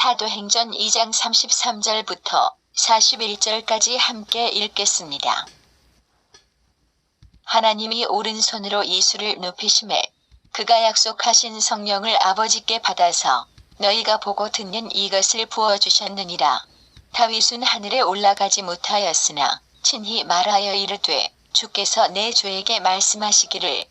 사도행전 2장 33절부터 41절까지 함께 읽겠습니다. 하나님이 오른손으로 예수를 높이심에 그가 약속하신 성령을 아버지께 받아서 너희가 보고 듣는 이것을 부어주셨느니라. 다윗은 하늘에 올라가지 못하였으나 친히 말하여 이르되 주께서 내 주에게 말씀하시기를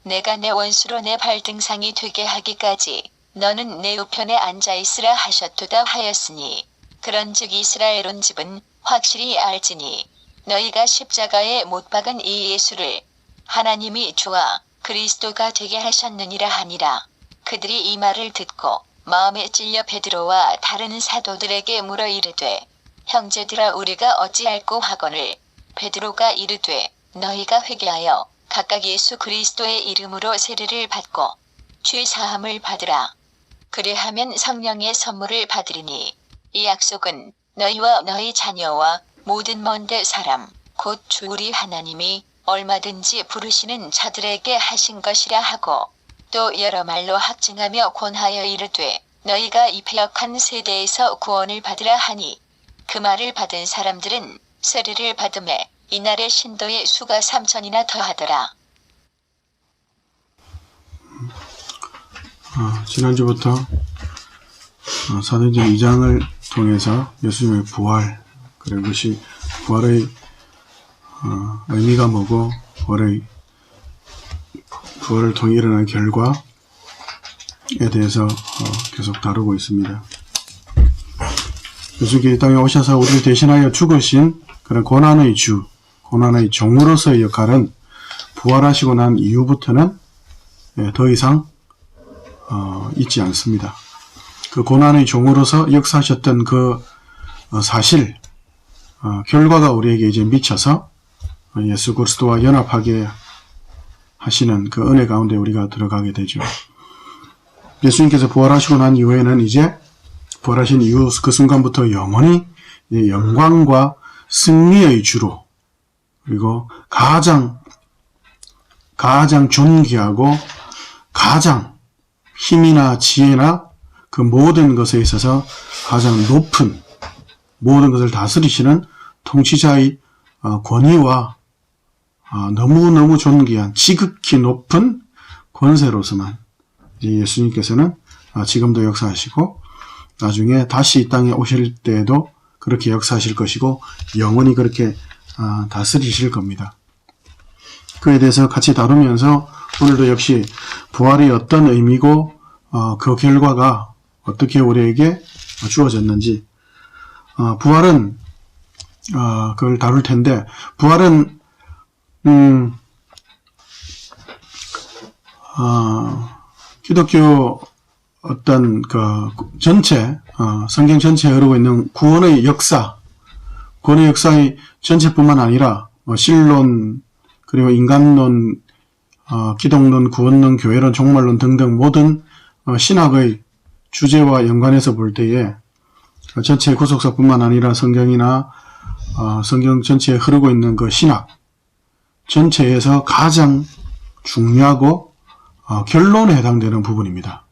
내가 내 원수로 내 발등상이 되게 하기까지 너는 내 우편에 앉아있으라 하셨도다 하였으니 그런즉 이스라엘 온 집은 확실히 알지니 너희가 십자가에 못 박은 이 예수를 하나님이 주와 그리스도가 되게 하셨느니라 하니라. 그들이 이 말을 듣고 마음에 찔려 베드로와 다른 사도들에게 물어 이르되 형제들아 우리가 어찌할꼬 하거늘 베드로가 이르되 너희가 회개하여 각각 예수 그리스도의 이름으로 세례를 받고 죄 사함을 받으라. 그리하면 성령의 선물을 받으리니 이 약속은 너희와 너희 자녀와 모든 먼데 사람 곧 주 우리 하나님이 얼마든지 부르시는 자들에게 하신 것이라 하고 또 여러 말로 확증하며 권하여 이르되 너희가 이 패역한 세대에서 구원을 받으라 하니 그 말을 받은 사람들은 세례를 받음에 이날의 신도의 수가 3,000이나 더하더라. 지난주부터 사도행전 2장을 통해서 예수님의 부활, 그리고 그것이 부활의 의미가 뭐고 부활을 통해 일어난 결과에 대해서 계속 다루고 있습니다. 예수님께서 이 땅에 오셔서 우리를 대신하여 죽으신 그런 고난의 주, 고난의 종으로서의 역할은 부활하시고 난 이후부터는 더 이상 있지 않습니다. 그 고난의 종으로서 역사하셨던 그 사실, 결과가 우리에게 이제 미쳐서 예수 그리스도와 연합하게 하시는 그 은혜 가운데 우리가 들어가게 되죠. 예수님께서 부활하시고 난 이후에는 이제 부활하신 이후 그 순간부터 영원히 영광과 승리의 주로, 그리고 가장 존귀하고 가장 힘이나 지혜나 그 모든 것에 있어서 가장 높은 모든 것을 다스리시는 통치자의 권위와 너무너무 존귀한 지극히 높은 권세로서만 예수님께서는 지금도 역사하시고 나중에 다시 이 땅에 오실 때에도 그렇게 역사하실 것이고 영원히 그렇게 다스리실 겁니다. 그에 대해서 같이 다루면서 오늘도 역시 부활이 어떤 의미고 그 결과가 어떻게 우리에게 주어졌는지 부활은 그걸 다룰 텐데 부활은 기독교 어떤 그 전체 성경 전체에 흐르고 있는 구원의 역사의 전체뿐만 아니라 신론 그리고 인간론, 기독론, 구원론, 교회론, 종말론 등등 모든 신학의 주제와 연관해서 볼 때에 전체 구속사뿐만 아니라 성경이나 성경 전체에 흐르고 있는 그 신학 전체에서 가장 중요하고 결론에 해당되는 부분입니다.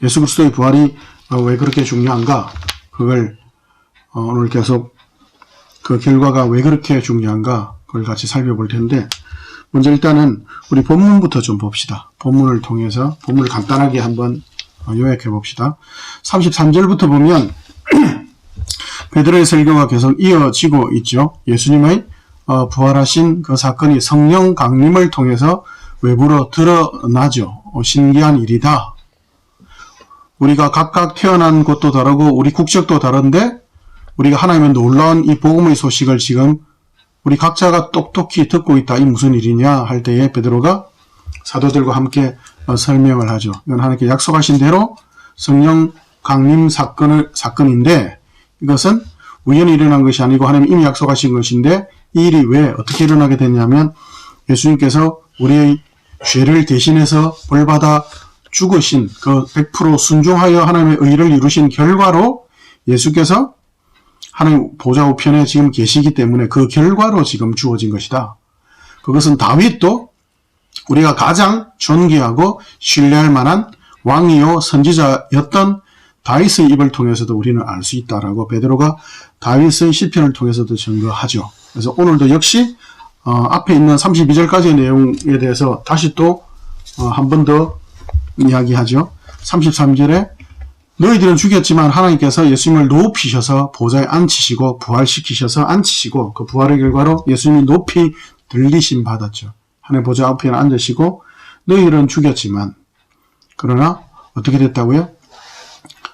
예수 그리스도의 부활이 왜 그렇게 중요한가? 그걸 오늘 계속 그 결과가 왜 그렇게 중요한가? 그걸 같이 살펴볼 텐데 먼저 일단은 우리 본문부터 좀 봅시다. 본문을 통해서 본문을 간단하게 한번 요약해 봅시다. 33절부터 보면 베드로의 설교가 계속 이어지고 있죠. 예수님의 부활하신 그 사건이 성령 강림을 통해서 외부로 드러나죠. 신기한 일이다. 우리가 각각 태어난 곳도 다르고 우리 국적도 다른데 우리가 하나님의 놀라운 이 복음의 소식을 지금 우리 각자가 똑똑히 듣고 있다. 이 무슨 일이냐 할 때에 베드로가 사도들과 함께 설명을 하죠. 이건 하나님께 약속하신 대로 성령 강림 사건인데 이것은 우연히 일어난 것이 아니고 하나님이 이미 약속하신 것인데 이 일이 왜 어떻게 일어나게 됐냐면 예수님께서 우리의 죄를 대신해서 벌받아 죽으신 그 100% 순종하여 하나님의 의를 이루신 결과로 예수께서 하나님 보좌 우편에 지금 계시기 때문에 그 결과로 지금 주어진 것이다. 그것은 다윗도 우리가 가장 존귀하고 신뢰할 만한 왕이요 선지자였던 다윗의 입을 통해서도 우리는 알 수 있다라고 베드로가 다윗의 시편을 통해서도 증거하죠. 그래서 오늘도 역시 앞에 있는 32절까지의 내용에 대해서 다시 또 한 번 더 이야기하죠. 33절에 너희들은 죽였지만 하나님께서 예수님을 높이셔서 보좌에 앉히시고 부활시키셔서 앉히시고 그 부활의 결과로 예수님이 높이 들리심 받았죠. 하나님 보좌 앞에 앉으시고 너희들은 죽였지만 그러나 어떻게 됐다고요?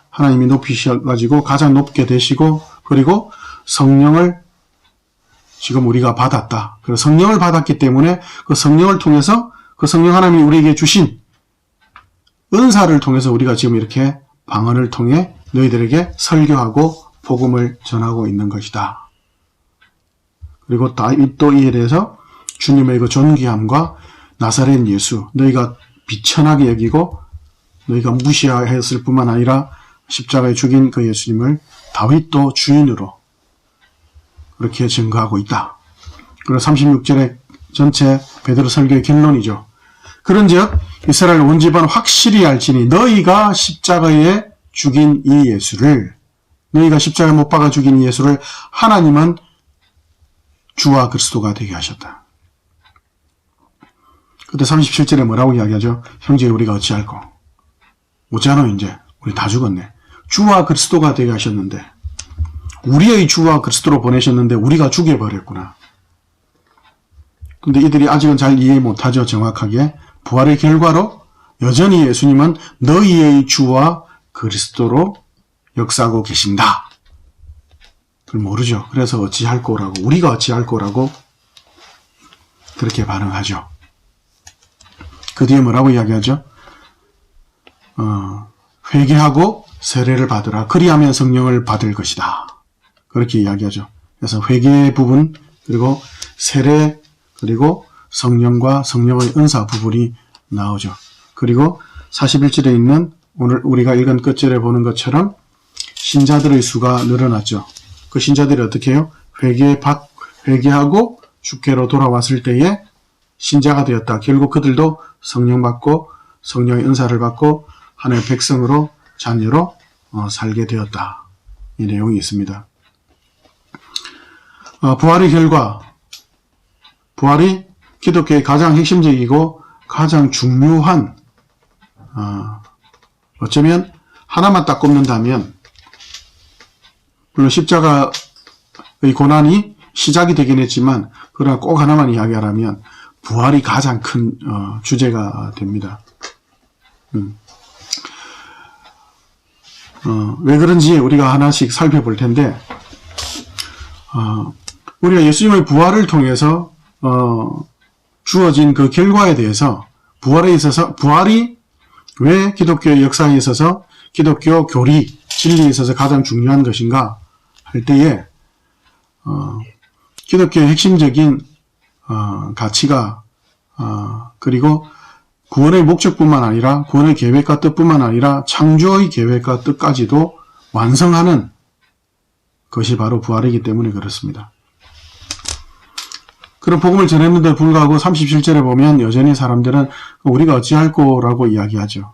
하나님이 높이셔가지고 가장 높게 되시고 그리고 성령을 지금 우리가 받았다. 그래서 성령을 받았기 때문에 그 성령을 통해서 그 성령 하나님이 우리에게 주신 은사를 통해서 우리가 지금 이렇게 방언을 통해 너희들에게 설교하고 복음을 전하고 있는 것이다. 그리고 다윗도 이에 대해서 주님의 그 존귀함과 나사렛 예수 너희가 비천하게 여기고 너희가 무시했을 뿐만 아니라 십자가에 죽인 그 예수님을 다윗도 주인으로 그렇게 증거하고 있다. 그리고 36절의 전체 베드로 설교의 결론이죠. 그런즉 이스라엘 온 집안 확실히 알지니 너희가 십자가에 죽인 이 예수를 너희가 십자가에 못 박아 죽인 이 예수를 하나님은 주와 그리스도가 되게 하셨다. 그때 37절에 뭐라고 이야기하죠? 형제 우리가 어찌할꼬? 못잖아 이제 우리 다 죽었네. 주와 그리스도가 되게 하셨는데 우리의 주와 그리스도로 보내셨는데 우리가 죽여버렸구나. 근데 이들이 아직은 잘 이해 못하죠. 정확하게. 부활의 결과로 여전히 예수님은 너희의 주와 그리스도로 역사하고 계신다. 그걸 모르죠. 그래서 어찌할 거라고 우리가 어찌할 거라고 그렇게 반응하죠. 그 뒤에 뭐라고 이야기하죠? 회개하고 세례를 받으라. 그리하면 성령을 받을 것이다. 그렇게 이야기하죠. 그래서 회개 부분 그리고 세례 그리고 성령과 성령의 은사 부분이 나오죠. 그리고 41절에 있는 오늘 우리가 읽은 끝절에 보는 것처럼 신자들의 수가 늘어났죠. 그 신자들이 어떻게 해요? 회개하고 주께로 돌아왔을 때에 신자가 되었다. 결국 그들도 성령 받고 성령의 은사를 받고 하나님의 백성으로 자녀로 살게 되었다. 이 내용이 있습니다. 부활의 결과 부활이 기독교의 가장 핵심적이고 가장 중요한 어쩌면 하나만 딱 꼽는다면 물론 십자가의 고난이 시작이 되긴 했지만 그러나 꼭 하나만 이야기하라면 부활이 가장 큰 주제가 됩니다. 왜 그런지 우리가 하나씩 살펴볼 텐데 우리가 예수님의 부활을 통해서 주어진 그 결과에 대해서 부활에 있어서 부활이 왜 기독교의 역사에 있어서 기독교 교리, 진리에 있어서 가장 중요한 것인가 할 때에 기독교의 핵심적인 가치가 그리고 구원의 목적뿐만 아니라 구원의 계획과 뜻뿐만 아니라 창조의 계획과 뜻까지도 완성하는 것이 바로 부활이기 때문에 그렇습니다. 그런 복음을 전했는데 불구하고 37절에 보면 여전히 사람들은 우리가 어찌할 거라고 이야기하죠.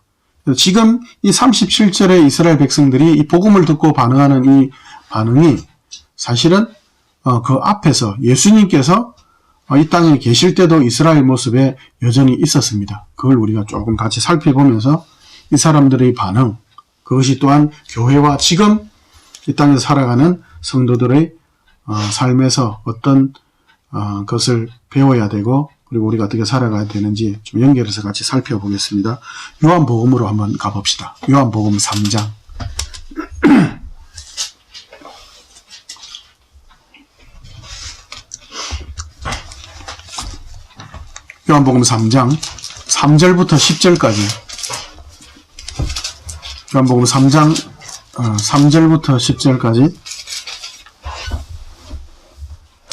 지금 이 37절의 이스라엘 백성들이 이 복음을 듣고 반응하는 이 반응이 사실은 그 앞에서 예수님께서 이 땅에 계실 때도 이스라엘 모습에 여전히 있었습니다. 그걸 우리가 조금 같이 살펴보면서 이 사람들의 반응, 그것이 또한 교회와 지금 이 땅에서 살아가는 성도들의 삶에서 어떤 것을 배워야 되고 그리고 우리가 어떻게 살아가야 되는지 좀 연결해서 같이 살펴보겠습니다. 요한복음으로 한번 가봅시다. 요한복음 3장. 요한복음 3장 3절부터 10절까지 요한복음 3장 3절부터 10절까지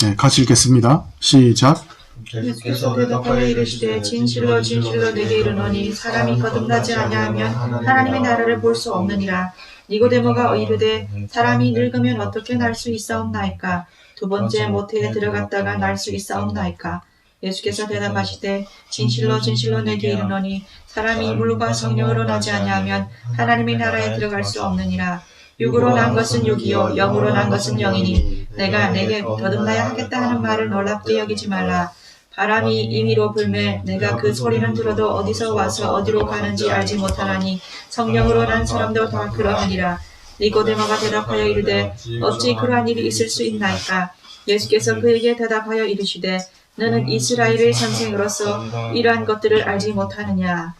네, 같이 읽겠습니다. 시작. 예수께서 대답하여 이르시되 진실로 진실로 내게 이르노니 사람이 거듭나지 아니하면 하나님의 나라를 볼 수 없느니라. 니고데모가 이르되 사람이 늙으면 어떻게 날 수 있사옵나이까? 두 번째 모태에 들어갔다가 날 수 있사옵나이까? 예수께서 대답하시되 진실로 진실로 내게 이르노니 사람이 물과 성령으로 나지 아니하면 하나님의 나라에 들어갈 수 없느니라. 육으로 난 것은 육이요 영으로 난 것은 영이니 내가 내게 거듭나야 하겠다 하는 말을 놀랍게 여기지 말라. 바람이 임의로 불매 내가 그 소리는 들어도 어디서 와서 어디로 가는지 알지 못하나니 성령으로 난 사람도 다 그러하니라. 니고데모가 대답하여 이르되 어찌 그러한 일이 있을 수 있나이까. 예수께서 그에게 대답하여 이르시되 너는 이스라엘의 선생으로서 이러한 것들을 알지 못하느냐.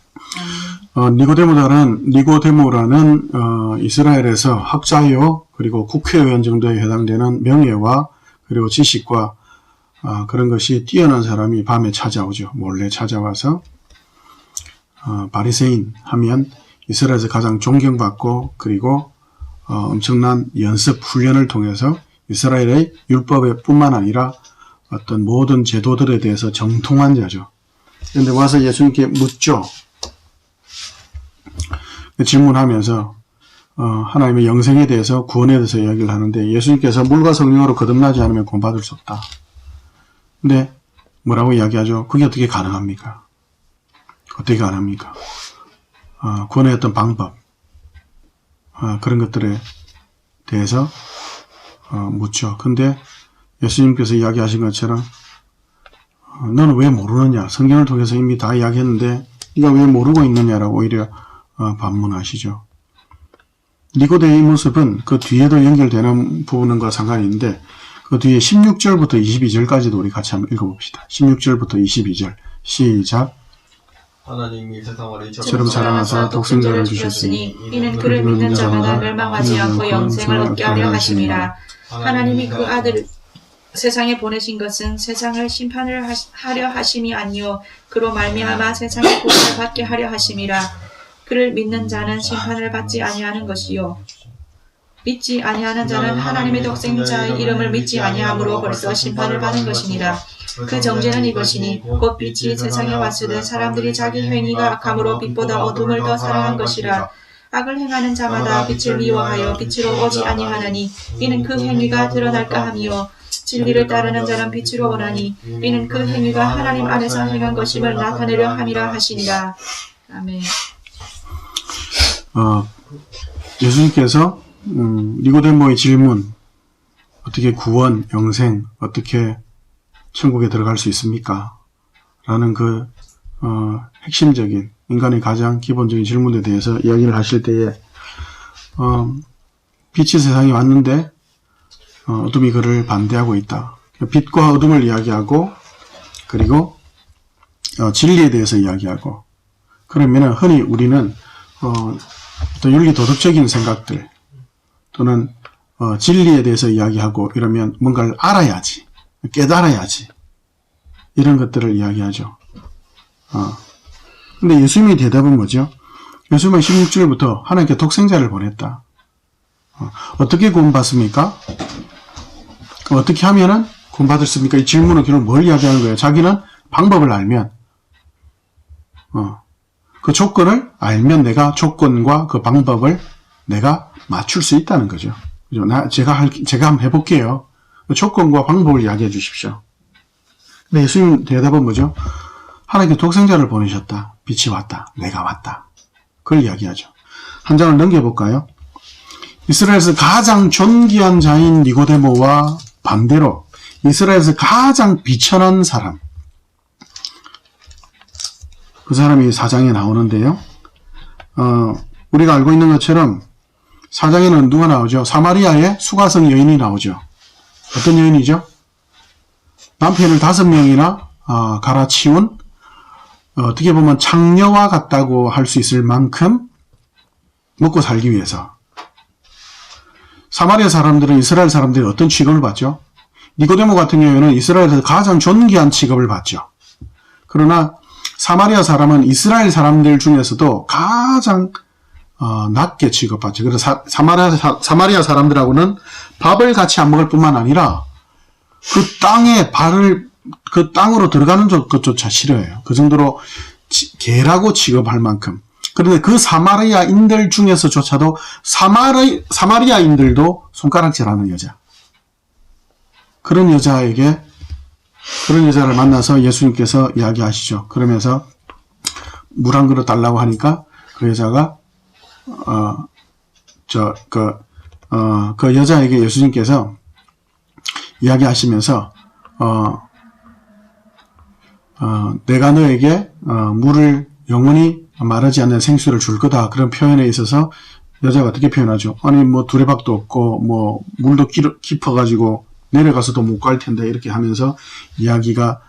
니고데모라는 이스라엘에서 학자요 그리고 국회의원 정도에 해당되는 명예와 그리고 지식과 그런 것이 뛰어난 사람이 밤에 찾아오죠. 몰래 찾아와서 바리새인 하면 이스라엘에서 가장 존경받고 그리고 엄청난 연습 훈련을 통해서 이스라엘의 율법에 뿐만 아니라 어떤 모든 제도들에 대해서 정통한 자죠. 그런데 와서 예수님께 묻죠. 질문하면서 하나님의 영생에 대해서 구원에 대해서 이야기를 하는데 예수님께서 물과 성령으로 거듭나지 않으면 구원받을 수 없다. 근데 뭐라고 이야기하죠? 그게 어떻게 가능합니까? 어떻게 가능합니까? 구원의 어떤 방법 그런 것들에 대해서 묻죠. 근데 예수님께서 이야기하신 것처럼 너는 왜 모르느냐? 성경을 통해서 이미 다 이야기했는데 네가 왜 모르고 있느냐라고 오히려 반문하시죠. 니고데의 모습은 그 뒤에도 연결되는 부분과 상관이 있는데 그 뒤에 16절부터 22절까지도 우리 같이 한번 읽어봅시다. 16절부터 22절 시작. 하나님이 세상을 이처럼 사랑하사 독생자를 주셨으니 이는 그를 믿는 자마다 멸망하지 않고 영생을 얻게 하려 하심이라. 하나님이 그 아들을 세상에 보내신 것은 세상을 심판을 하려 하심이 아니요 그로 말미암아 세상의 구원을 받게 하려 하심이라. 그를 믿는 자는 심판을 받지 아니하는 것이요 믿지 아니하는 자는 하나님의 독생자의 이름을 믿지 아니함으로 벌써 심판을 받은 것이니라. 그 정죄는 이것이니 곧 빛이 세상에 왔을 때 사람들이 자기 행위가 악함으로 빛보다 어둠을 더 사랑한 것이라. 악을 행하는 자마다 빛을 미워하여 빛으로 오지 아니하나니 이는 그 행위가 드러날까 함이요 진리를 따르는 자는 빛으로 오나니 이는 그 행위가 하나님 안에서 행한 것임을 나타내려 함이라 하시니라. 아멘. 예수님께서 니고데모의 질문 어떻게 구원, 영생, 어떻게 천국에 들어갈 수 있습니까? 라는 그 핵심적인 인간의 가장 기본적인 질문에 대해서 이야기를 하실 때에 빛이 세상에 왔는데 어둠이 그를 반대하고 있다. 빛과 어둠을 이야기하고 그리고 진리에 대해서 이야기하고 그러면 흔히 우리는 어떤 윤리 도덕적인 생각들 또는 진리에 대해서 이야기하고 이러면 뭔가를 알아야지 깨달아야지 이런 것들을 이야기하죠. 근데 예수님의 대답은 뭐죠? 예수님은 16절부터 하나님께 독생자를 보냈다. 어떻게 구원받습니까? 어떻게 하면은 구원받습니까? 이 질문은 결국 뭘 이야기하는 거예요? 자기는 방법을 알면 그 조건을 알면 내가 조건과 그 방법을 내가 맞출 수 있다는 거죠. 그죠? 제가 한번 해볼게요. 조건과 방법을 이야기해 주십시오. 근데 예수님 대답은 뭐죠? 하나님께 독생자를 보내셨다. 빛이 왔다. 내가 왔다. 그걸 이야기하죠. 한 장을 넘겨볼까요? 이스라엘에서 가장 존귀한 자인 니고데모와 반대로 이스라엘에서 가장 비천한 사람 그 사람이 4장에 나오는데요. 우리가 알고 있는 것처럼 4장에는 누가 나오죠? 사마리아의 수가성 여인이 나오죠. 어떤 여인이죠? 남편을 5명이나 갈아치운 어떻게 보면 창녀와 같다고 할 수 있을 만큼 먹고 살기 위해서 사마리아 사람들은 이스라엘 사람들이 어떤 취급을 받죠? 니고데모 같은 경우에는 이스라엘에서 가장 존귀한 취급을 받죠. 그러나 사마리아 사람은 이스라엘 사람들 중에서도 가장 낮게 취급받죠. 그래서 사마리아 사람들하고는 밥을 같이 안 먹을 뿐만 아니라 그 땅으로 들어가는 것조차 싫어해요. 그 정도로 개라고 취급할 만큼. 그런데 그 사마리아인들 중에서조차도 사마리아인들도 손가락질하는 여자. 그런 여자에게 그런 여자를 만나서 예수님께서 이야기하시죠. 그러면서 물 한 그릇 달라고 하니까 그 여자가 그 여자에게 예수님께서 이야기하시면서 내가 너에게 물을 영원히 마르지 않는 생수를 줄 거다. 그런 표현에 있어서 여자가 어떻게 표현하죠? 아니 뭐 두레박도 없고 뭐 물도 깊어가지고 내려가서도 못 갈 텐데 이렇게 하면서 이야기가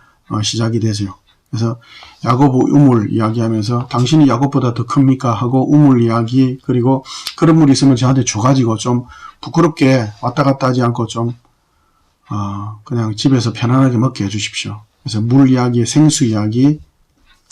시작이 되죠. 그래서 야곱 우물 이야기하면서 당신이 야곱보다 더 큽니까? 하고 우물 이야기, 그리고 그런 물이 있으면 저한테 줘가지고 좀 부끄럽게 왔다 갔다 하지 않고 좀 그냥 집에서 편안하게 먹게 해주십시오. 그래서 물 이야기, 생수 이야기,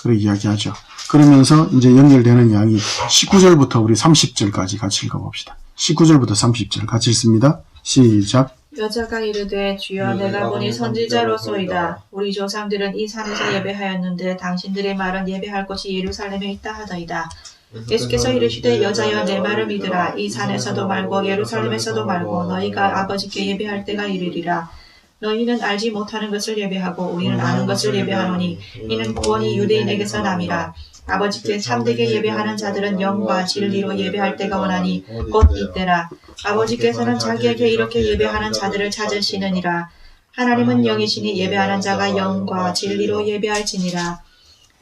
그렇게 이야기하죠. 그러면서 이제 연결되는 이야기 19절부터 우리 30절까지 같이 읽어봅시다. 19절부터 30절 같이 읽습니다. 시작. 여자가 이르되 주여 내가 보니 선지자로소이다. 우리 조상들은 이 산에서 예배하였는데 당신들의 말은 예배할 곳이 예루살렘에 있다 하더이다. 예수께서 이르시되 여자여 내 말을 믿으라. 이 산에서도 말고 예루살렘에서도 말고 너희가 아버지께 예배할 때가 이르리라. 너희는 알지 못하는 것을 예배하고 우리는 아는 것을 예배하노니 이는 구원이 유대인에게서 남이라. 아버지께 참되게 예배하는 자들은 영과 진리로 예배할 때가 오나니 곧 이때라. 아버지께서는 자기에게 이렇게 예배하는 자들을 찾으시느니라. 하나님은 영이시니 예배하는 자가 영과 진리로 예배할지니라.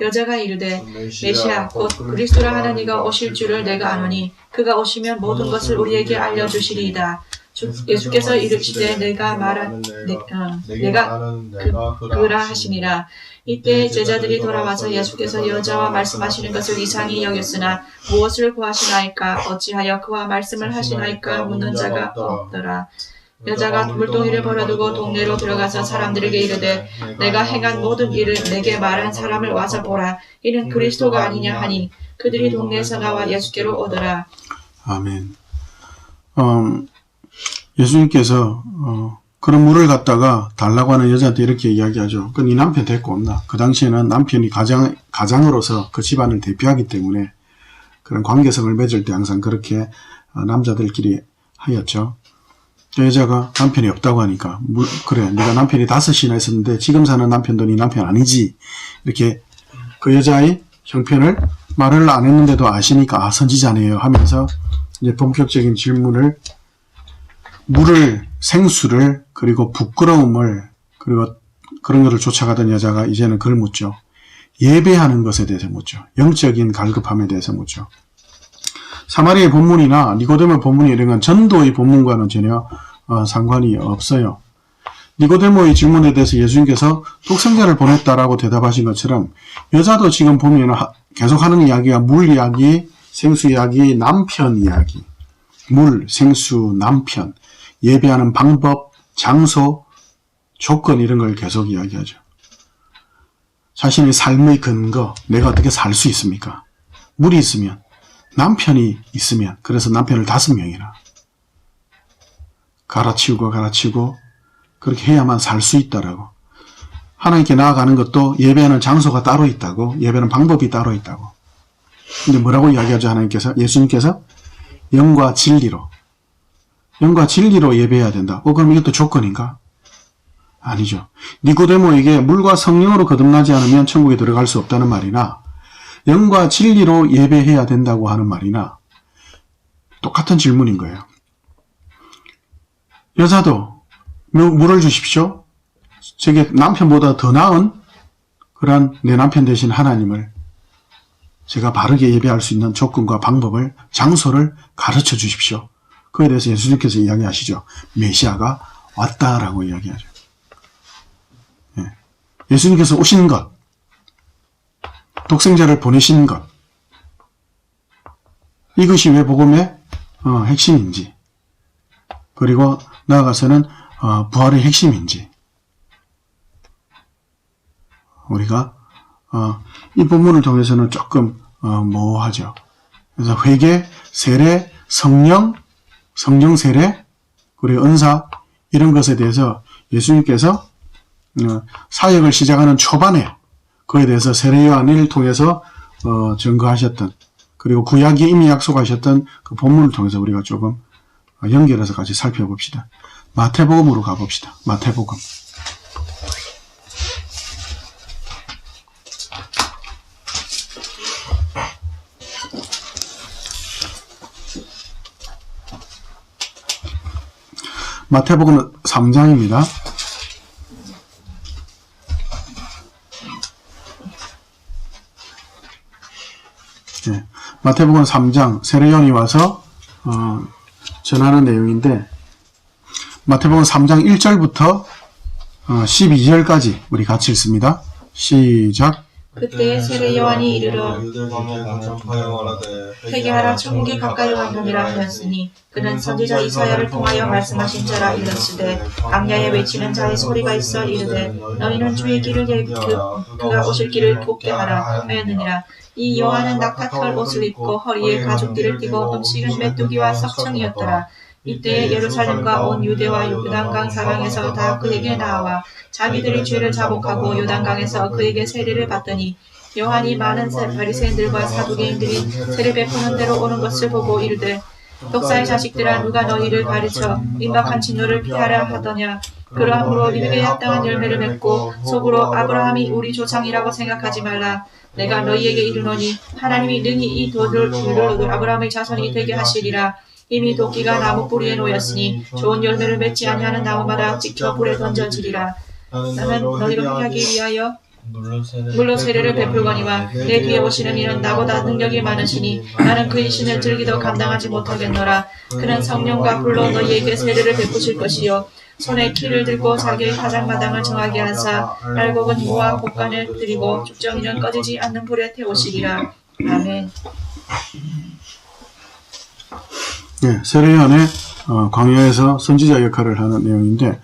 여자가 이르되 메시아 곧 그리스도라 하는 이가 오실 줄을 내가 아노니 그가 오시면 모든 것을 우리에게 알려주시리이다. 예수께서 이르시되 내가 그라 하시니라. 이때 제자들이 돌아와서 예수께서 여자와 말씀하시는 것을 이상히 여겼으나 무엇을 구하시나이까 어찌하여 그와 말씀을 하시나이까 묻는 자가 없더라. 여자가 물동이를 버려두고 동네로 들어가서 사람들에게 이르되 내가 행한 모든 일을 내게 말한 사람을 와서 보라. 이는 그리스도가 아니냐 하니 그들이 동네에서 나와 예수께로 오더라. 아멘. 예수님께서 그런 물을 갖다가 달라고 하는 여자한테 이렇게 이야기하죠. 그 네 남편 데리고 온다. 그 당시에는 남편이 가장으로서 그 집안을 대표하기 때문에 그런 관계성을 맺을 때 항상 그렇게 남자들끼리 하였죠. 그 여자가 남편이 없다고 하니까 그래 네가 남편이 5이나 있었는데 지금 사는 남편도 네 남편 아니지. 이렇게 그 여자의 형편을 말을 안 했는데도 아시니까 선지자네요 하면서 이제 본격적인 질문을, 물을, 생수를, 그리고 부끄러움을, 그리고 그런 것을 쫓아가던 여자가 이제는 그걸 묻죠. 예배하는 것에 대해서 묻죠. 영적인 갈급함에 대해서 묻죠. 사마리아의 본문이나 니고데모 본문이 이런 건 전도의 본문과는 전혀 상관이 없어요. 니고데모의 질문에 대해서 예수님께서 독생자를 보냈다라고 대답하신 것처럼 여자도 지금 보면 계속 하는 이야기가 물 이야기, 생수 이야기, 남편 이야기. 물, 생수, 남편, 예배하는 방법, 장소, 조건 이런 걸 계속 이야기하죠. 자신의 삶의 근거, 내가 어떻게 살 수 있습니까? 물이 있으면, 남편이 있으면, 그래서 남편을 5명이나 갈아치우고 그렇게 해야만 살 수 있다라고. 하나님께 나아가는 것도 예배하는 장소가 따로 있다고, 예배하는 방법이 따로 있다고. 근데 뭐라고 이야기하죠? 하나님께서, 예수님께서 영과 진리로 예배해야 된다. 그럼 이것도 조건인가? 아니죠. 니고데모에게 물과 성령으로 거듭나지 않으면 천국에 들어갈 수 없다는 말이나 영과 진리로 예배해야 된다고 하는 말이나 똑같은 질문인 거예요. 여자도 물을 주십시오. 제게 남편보다 더 나은 그러한 내 남편 되신 하나님을 제가 바르게 예배할 수 있는 조건과 방법을, 장소를 가르쳐 주십시오. 그에 대해서 예수님께서 이야기하시죠. 메시아가 왔다라고 이야기하죠. 예수님께서 오신 것, 독생자를 보내신 것, 이것이 왜 복음의 핵심인지, 그리고 나아가서는 부활의 핵심인지 우리가 이 본문을 통해서는 조금 모호하죠. 그래서 회개, 세례, 성령 세례, 그리고 은사 이런 것에 대해서 예수님께서 사역을 시작하는 초반에 그에 대해서 세례 요한을 통해서 증거하셨던, 그리고 구약이 이미 약속하셨던 그 본문을 통해서 우리가 조금 연결해서 같이 살펴봅시다. 마태복음으로 가봅시다. 마태복음. 마태복음 3장입니다. 네, 마태복음 3장 세례요한이 와서 전하는 내용인데 마태복음 3장 1절부터 12절까지 우리 같이 읽습니다. 시작. 그때 세례 요한이 이르러 회개하라 천국이 가까이 왔느니라 하였으니 그는 선지자 이사야를 통하여 말씀하신 자라 이르시되 광야에 외치는 자의 소리가 있어 이르되 너희는 주의 길을 그가 오실 길을 곱게 하라 하였느니라. 이 요한은 낙타털 옷을 입고 허리에 가죽띠를 띠고 음식은 메뚜기와 석청이었더라. 이때 예루살렘과 온 유대와 요단강 사방에서 다 그에게 나와 자기들의 죄를 자복하고 요단강에서 그에게 세례를 받더니 요한이 많은 바리새인들과 사두개인들이 세례 베푸는 대로 오는 것을 보고 이르되 독사의 자식들아 누가 너희를 가르쳐 임박한 진노를 피하라 하더냐. 그러함으로 믿음에 합당한 열매를 맺고 속으로 아브라함이 우리 조상이라고 생각하지 말라. 내가 너희에게 이르노니 하나님이 능히 이 돌을 아브라함의 자손이 되게 하시리라. 이미 도끼가 나무 뿌리에 놓였으니 좋은 열매를 맺지 아니하는 나무마다 찍혀 불에 던져지리라. 나는 너희를 회개하기 위하여 물로 세례를 베풀거니와 내 뒤에 오시는 이는 나보다 능력이 많으시니 나는 그의 신을 들기도 감당하지 못하겠노라. 그는 성령과 불로 너희에게 세례를 베푸실 것이요 손에 키를 들고 자기의 가장마당을 정하게 하사 알곡은 무와 곡간을 드리고 죽정이는 꺼지지 않는 불에 태우시리라. 아멘. 네, 세례요한의 광야에서 선지자 역할을 하는 내용인데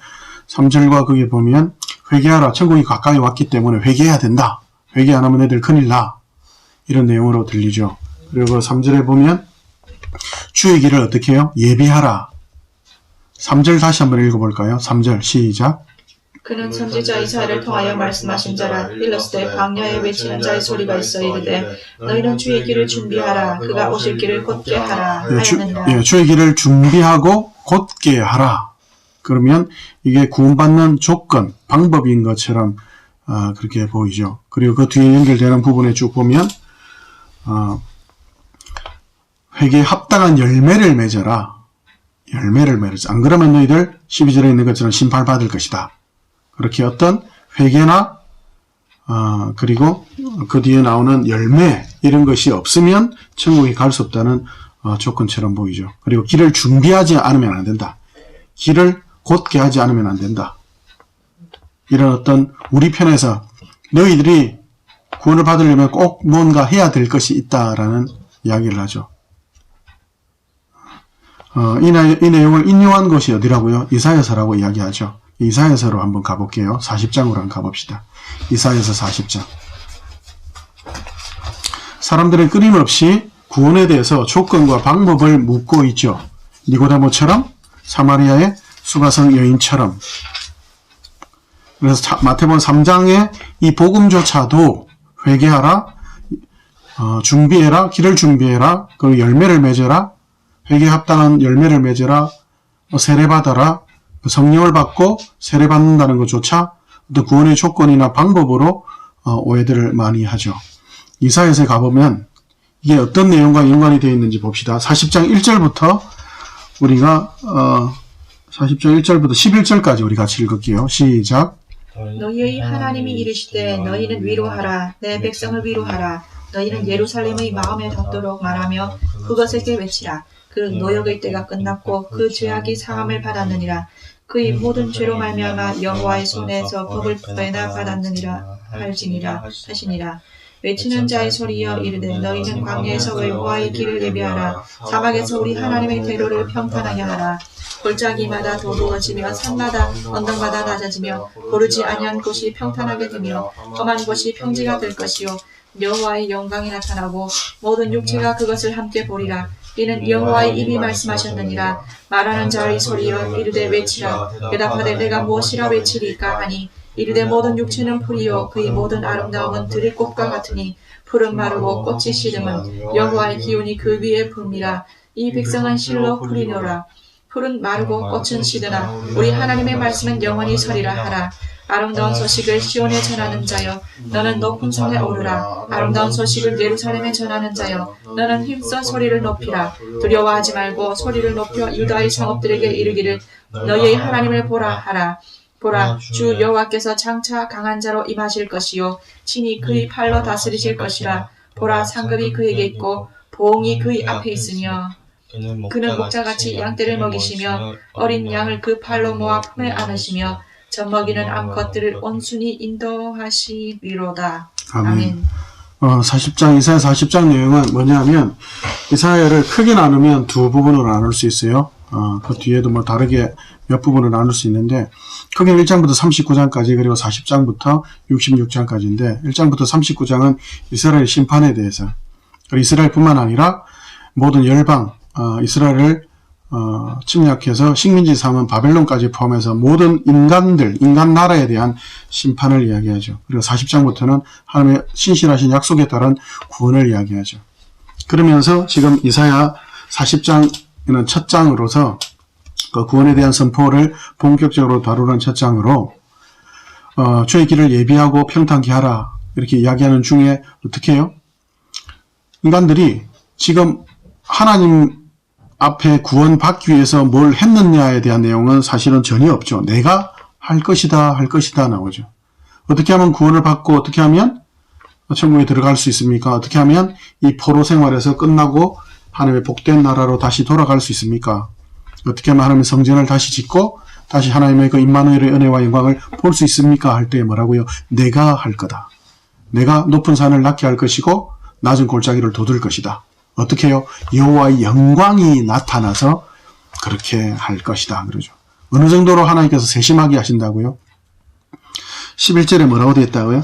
3절과 거기에 보면 회개하라 천국이 가까이 왔기 때문에 회개해야 된다. 회개 안 하면 애들 큰일 나. 이런 내용으로 들리죠. 그리고 3절에 보면 주의 길을 어떻게 해요? 예비하라. 3절 다시 한번 읽어볼까요? 3절 시작. 그는 선지자 이사야를 통하여 말씀하신 자라. 일러스되 광야에 외치는 자의 소리가 있어 이르되 너희는 주의 길을 준비하라. 그가 오실 길을 곧게 하라 하였느니라. 주의 길을 준비하고 곧게 하라. 그러면 이게 구원받는 조건, 방법인 것처럼 그렇게 보이죠. 그리고 그 뒤에 연결되는 부분에 쭉 보면 회개에 합당한 열매를 맺어라. 열매를 맺어라. 안 그러면 너희들 12절에 있는 것처럼 심판받을 것이다. 그렇게 어떤 회개나 그리고 그 뒤에 나오는 열매 이런 것이 없으면 천국에 갈 수 없다는 조건처럼 보이죠. 그리고 길을 준비하지 않으면 안 된다. 길을 곧게 하지 않으면 안 된다. 이런 어떤 우리 편에서 너희들이 구원을 받으려면 꼭 뭔가 해야 될 것이 있다라는 이야기를 하죠. 이 내용을 인용한 것이 어디라고요? 이사야서라고 이야기하죠. 이사야서로 한번 가볼게요. 40장으로 한번 가봅시다. 이사야서 40장. 사람들은 끊임없이 구원에 대해서 조건과 방법을 묻고 있죠. 니고데모처럼 사마리아의 수가성 여인처럼. 그래서 마태복음 3장의 이 복음조차도 회개하라, 준비해라, 길을 준비해라, 그리고 열매를 맺어라, 회개에 합당한 열매를 맺어라, 세례받아라, 성령을 받고 세례받는다는 것조차 어떤 구원의 조건이나 방법으로 오해들을 많이 하죠. 이사야서에 가보면 이게 어떤 내용과 연관이 되어 있는지 봅시다. 40장 1절부터 우리가 40장 1절부터 11절까지 우리 같이 읽을게요. 시작. 너희의 하나님이 이르시되 너희는 위로하라. 내 백성을 위로하라. 너희는 예루살렘의 마음에 닿도록 말하며 그것에게 외치라. 그 노역의 때가 끝났고 그 죄악이 사함을 받았느니라. 그의 모든 죄로 말미암아 여호와의 손에서 법을 빼나 받았느니라 할지니라 하시니라. 외치는 자의 소리여 이르되 너희는 광야에서 여호와의 길을 예비하라. 사막에서 우리 하나님의 대로를 평탄하게 하라. 골짜기마다 도두어지며 산마다 언덕마다 낮아지며 고르지 아니한 곳이 평탄하게 되며 험한 곳이 평지가 될 것이요 여호와의 영광이 나타나고 모든 육체가 그것을 함께 보리라. 이는 여호와의 입이 말씀하셨느니라. 말하는 자의 소리여 이르되 외치라. 대답하되 내가 무엇이라 외치리까 하니 이르되 모든 육체는 풀이요 그의 모든 아름다움은 들의 꽃과 같으니 풀은 마르고 꽃이 시름은 여호와의 기운이 그 위에 붐이라. 이 백성은 실로 풀이노라. 풀은 마르고 꽃은 시드나 우리 하나님의 말씀은 영원히 서리라 하라. 아름다운 소식을 시온에 전하는 자여 너는 높은 산에 오르라. 아름다운 소식을 예루살렘에 전하는 자여 너는 힘써 소리를 높이라. 두려워하지 말고 소리를 높여 유다의 성읍들에게 이르기를 너희의 하나님을 보라 하라. 보라 주 여호와께서 장차 강한 자로 임하실 것이요 친히 그의 팔로 다스리실 것이라. 보라 상급이 그에게 있고 보응이 그의 앞에 있으며 그는 목자같이 양떼를 먹이시며 어린 양을 그 팔로 모아 품에 안으시며 젖먹이는 암컷들을 온순히 인도하시리로다. 아멘. 40장 이사야 40장 내용은 뭐냐면 이사야를 크게 나누면 두 부분으로 나눌 수 있어요. 그 뒤에도 뭐 다르게 몇 부분을 나눌 수 있는데 크게 1장부터 39장까지 그리고 40장부터 66장까지인데 1장부터 39장은 이스라엘 심판에 대해서 그리고 이스라엘뿐만 아니라 모든 열방 이스라엘을 침략해서 식민지 삼은 바벨론까지 포함해서 모든 인간들, 인간 나라에 대한 심판을 이야기하죠. 그리고 40장부터는 하나님의 신실하신 약속에 따른 구원을 이야기하죠. 그러면서 지금 이사야 40장에는 첫 장으로서 그 구원에 대한 선포를 본격적으로 다루는 첫 장으로 주의 길을 예비하고 평탄케 하라 이렇게 이야기하는 중에 어떻게 해요? 인간들이 지금 하나님 앞에 구원받기 위해서 뭘 했느냐에 대한 내용은 사실은 전혀 없죠. 내가 할 것이다 나오죠. 어떻게 하면 구원을 받고 어떻게 하면 천국에 들어갈 수 있습니까? 어떻게 하면 이 포로 생활에서 끝나고 하나님의 복된 나라로 다시 돌아갈 수 있습니까? 어떻게 하면 하나님의 성전을 다시 짓고 다시 하나님의 그 임마누엘의 은혜와 영광을 볼 수 있습니까? 할 때 뭐라고요? 내가 할 거다. 내가 높은 산을 낳게 할 것이고 낮은 골짜기를 돋을 것이다. 어떻게 해요? 여호와의 영광이 나타나서 그렇게 할 것이다. 그러죠. 어느 정도로 하나님께서 세심하게 하신다고요? 11절에 뭐라고 되어 있다고요?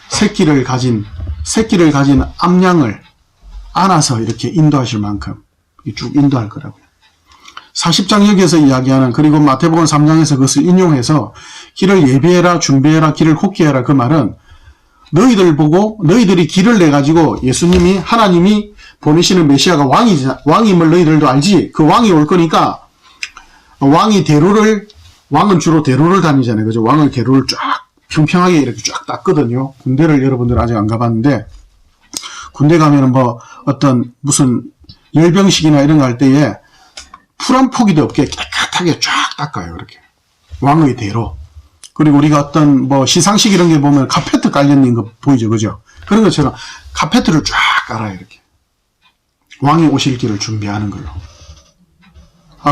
새끼를 가진 암양을 안아서 이렇게 인도하실 만큼 쭉 인도할 거라고요. 40장 여기에서 이야기하는 그리고 마태복음 3장에서 그것을 인용해서 길을 예비해라 준비해라 길을 곱게 해라 그 말은 너희들 보고 너희들이 길을 내가지고 예수님이 하나님이 보내시는 메시아가 왕임을 너희들도 알지. 그 왕이 올 거니까 왕은 주로 대로를 다니잖아요. 그죠? 왕을 대로를 쫙 평평하게 이렇게 쫙 닦거든요. 군대를 여러분들 아직 안 가봤는데 군대 가면은 뭐 어떤 무슨 열병식이나 이런 거 할 때에 풀 한 포기도 없게 깨끗하게 쫙 닦아요. 이렇게 왕의 대로. 그리고 우리가 어떤 뭐 시상식 이런 게 보면 카페트 깔려있는 거 보이죠. 그죠? 그런 것처럼 카페트를 쫙 깔아요. 이렇게. 왕이 오실 길을 준비하는 걸로.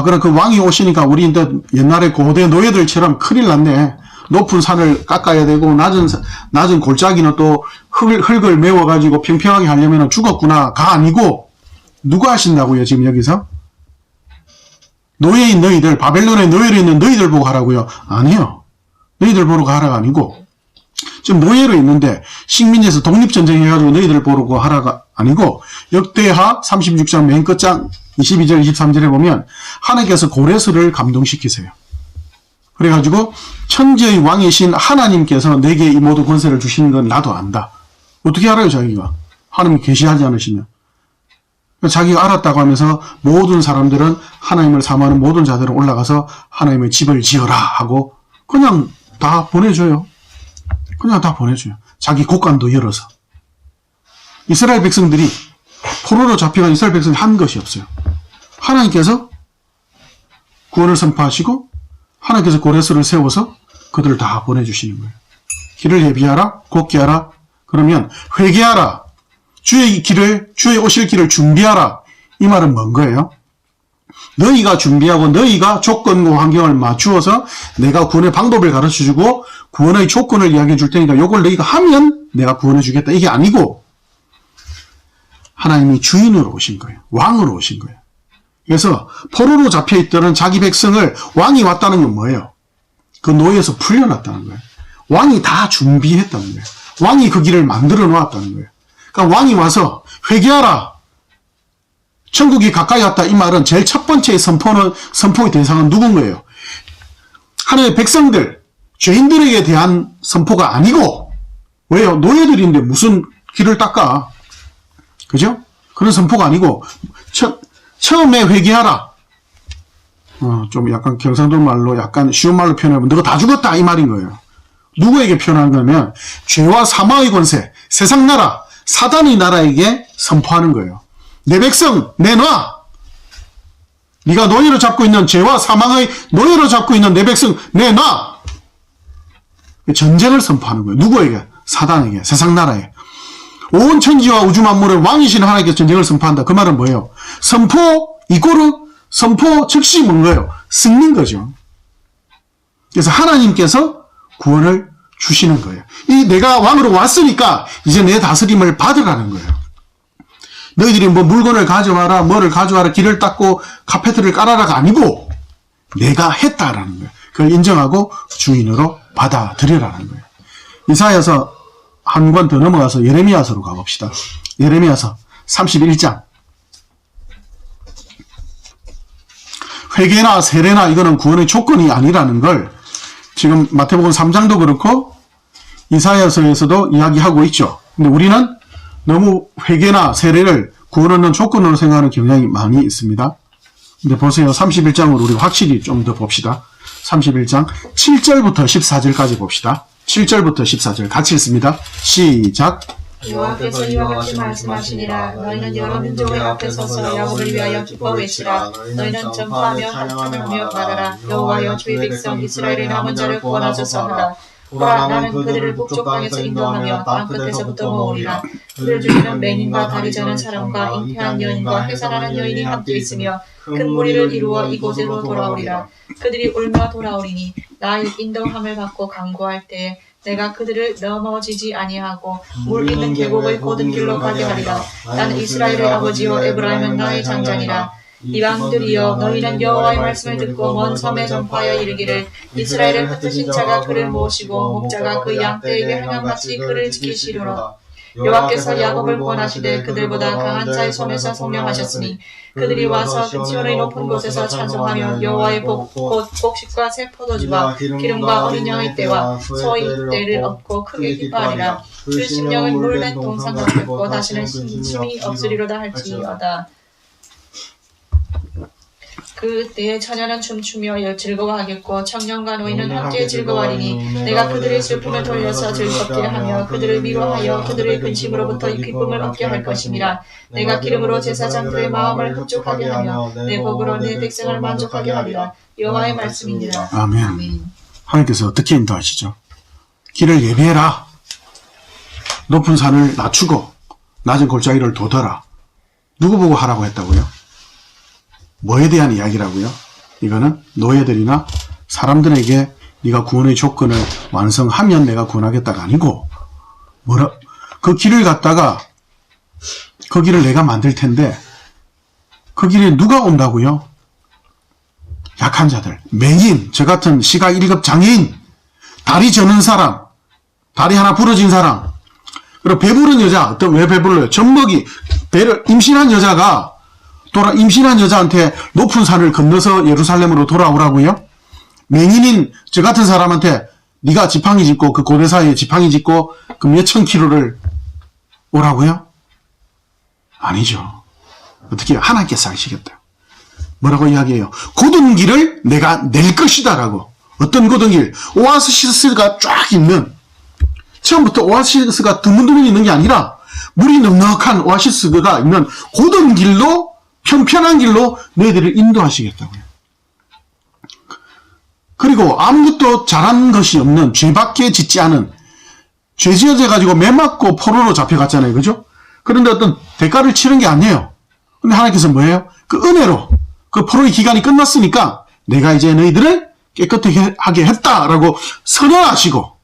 그럼 그 왕이 오시니까 우리 옛날에 고대 노예들처럼 큰일 났네. 높은 산을 깎아야 되고 낮은 골짜기는 또 흙을 메워가지고 평평하게 하려면 죽었구나가 아니고 누가 하신다고요? 지금 여기서? 노예인 너희들, 바벨론에 노예로 있는 너희들 보고 하라고요? 아니요. 너희들 보러 가라가 아니고 지금 노예로 있는데 식민지에서 독립전쟁 해가지고 너희들 보러 하라가 아니고 역대하 36장 맨 끝장 22절 23절에 보면 하나님께서 고레스를 감동시키세요. 그래가지고 천지의 왕이신 하나님께서 내게 이 모든 권세를 주시는 건 나도 안다. 어떻게 알아요 자기가? 하나님이 계시하지 않으시면. 자기가 알았다고 하면서 모든 사람들은 하나님을 사모하는 모든 자들은 올라가서 하나님의 집을 지어라 하고 그냥 다 보내줘요. 그냥 다 보내줘요. 자기 곳간도 열어서. 이스라엘 백성들이 포로로 잡혀간 이스라엘 백성이 한 것이 없어요. 하나님께서 구원을 선포하시고 하나님께서 고레스를 세워서 그들을 다 보내주시는 거예요. 길을 예비하라, 곱게 하라. 그러면 회개하라. 주의 오실 길을 준비하라. 이 말은 뭔 거예요? 너희가 준비하고 너희가 조건과 환경을 맞추어서 내가 구원의 방법을 가르쳐주고 구원의 조건을 이야기해 줄 테니까 이걸 너희가 하면 내가 구원해 주겠다. 이게 아니고 하나님이 주인으로 오신 거예요. 왕으로 오신 거예요. 그래서 포로로 잡혀있던 자기 백성을 왕이 왔다는 건 뭐예요? 그 노예에서 풀려났다는 거예요. 왕이 다 준비했다는 거예요. 왕이 그 길을 만들어 놓았다는 거예요. 그러니까 왕이 와서 회개하라. 천국이 가까이 왔다. 이 말은 제일 첫 번째 선포의 대상은 누군 거예요? 하나님의 백성들, 죄인들에게 대한 선포가 아니고 왜요? 노예들인데 무슨 길을 닦아? 그죠? 그런 선포가 아니고 처음에 회개하라. 좀 약간 경상도 말로 약간 쉬운 말로 표현하면 너가 다 죽었다 이 말인 거예요. 누구에게 표현한 거냐면 죄와 사망의 권세, 세상 나라, 사단의 나라에게 선포하는 거예요. 내 백성 내놔. 네가 노예로 잡고 있는 죄와 사망의 노예로 잡고 있는 내 백성 내놔. 전쟁을 선포하는 거예요. 누구에게? 사단에게, 세상 나라에. 온 천지와 우주 만물의 왕이신 하나님께 전쟁을 선포한다. 그 말은 뭐예요? 선포 이꼬르 선포 즉시 뭔 거예요? 승리인 거죠. 그래서 하나님께서 구원을 주시는 거예요. 이 내가 왕으로 왔으니까 이제 내 다스림을 받으라는 거예요. 너희들이 뭐 물건을 가져와라, 뭐를 가져와라, 길을 닦고 카페트를 깔아라가 아니고 내가 했다라는 거예요. 그걸 인정하고 주인으로 받아들여라는 거예요. 이사야서 한 권 더 넘어가서 예레미야서로 가봅시다. 예레미야서 31장. 회개나 세례나 이거는 구원의 조건이 아니라는 걸 지금 마태복음 3장도 그렇고 이사야서에서도 이야기하고 있죠. 근데 우리는 너무 회개나 세례를 구원 얻는 조건으로 생각하는 경향이 많이 있습니다. 근데 보세요. 31장으로 우리 확실히 좀 더 봅시다. 31장 7절부터 14절까지 봅시다. 7절부터 14절 같이 읽습니다. 시작. 여호와께서 이와 같이 말씀하시니라. 너희는 여러 민족의 앞에 서서 야곱을 위하여 기뻐 외치라. 너희는 전파하며 한탄하며 말하라. 여호와여 주의 백성 이스라엘의 남은 자를 구원하소서 하라. 보라, 나는 그들을 북쪽 땅에서 인도하며 땅 끝에서부터 모으리라. 그들 중에는 맹인과 다리 저는 사람과 잉태한 여인과 해산하는 여인이 함께 있으며 큰 무리를 이루어 이곳으로 돌아오리라. 그들이 울며 돌아오리니 나의 인도함을 받고 강구할 때에 내가 그들을 넘어지지 아니하고 물 있는 계곡의 고든 길로 가게 하리라. 나는 이스라엘의 아버지요 에브라임은 나의 장자니라. 이방들이여 너희는 여호와의 말씀을 듣고 먼 섬에 전파하여 이르기를 이스라엘을 흩으신 자가 그를 모시고 목자가 그 양떼에게 행함같이 그를 지키시리로라. 여호와께서 야곱을 구원하시되 그들보다 강한 자의 손에서 성령하셨으니 그들이 와서 시온의 높은 곳에서 찬송하며 여호와의 복 곧 곡식과 새 포도주와 기름과 어린 양의 때와 소의 때를 얻고 크게 기뻐하리라. 그 심령은 물된 동상 같겠고 다시는 심이 없으리로다 할지어다. 그 때에 처녀는 춤추며 즐거워하겠고 청년과 노인은 함께 즐거워하리니 내가 그들의 슬픔을 돌려서 즐겁게 하며 그들을 위로하여 그들의 근심으로부터 기쁨을 얻게 할 것임이라. 내가 기름으로 제사장들의 마음을 흡족하게 하며 내 복으로 내 백성을 만족하게 하리라. 여호와의 말씀이니라. 아멘. 아멘. 하나님께서 어떻게 인도하시죠? 길을 예비해라. 높은 산을 낮추고 낮은 골짜기를 돋아라. 누구 보고 하라고 했다고요? 뭐에 대한 이야기라고요? 이거는 노예들이나 사람들에게 네가 구원의 조건을 완성하면 내가 구원하겠다가 아니고 그 길을 갖다가 그 길을 내가 만들 텐데 그 길에 누가 온다고요? 약한 자들, 맹인, 저 같은 시각 1급 장애인, 다리 저는 사람, 다리 하나 부러진 사람, 그리고 배부른 여자, 왜 배불러요? 젖먹이, 배를 임신한 여자가 임신한 여자한테 높은 산을 건너서 예루살렘으로 돌아오라고요? 맹인인 저 같은 사람한테 네가 지팡이 짚고 그 고대사이에 지팡이 짚고 그 몇천 킬로를 오라고요? 아니죠. 어떻게 해요? 하나님께서 하시겠다. 뭐라고 이야기해요? 곧은 길을 내가 낼 것이다 라고. 어떤 곧은 길? 오아시스가 쫙 있는, 처음부터 오아시스가 드문드문 있는 게 아니라 물이 넉넉한 오아시스가 있는 곧은 길로, 편편한 길로 너희들을 인도하시겠다고요. 그리고 아무것도 잘한 것이 없는, 죄밖에 짓지 않은, 죄 지어져 가지고 매 맞고 포로로 잡혀갔잖아요. 그죠? 그런데 어떤 대가를 치른 게 아니에요. 근데 하나님께서 뭐예요? 그 은혜로, 그 포로의 기간이 끝났으니까 내가 이제 너희들을 깨끗하게 했다라고 선언하시고,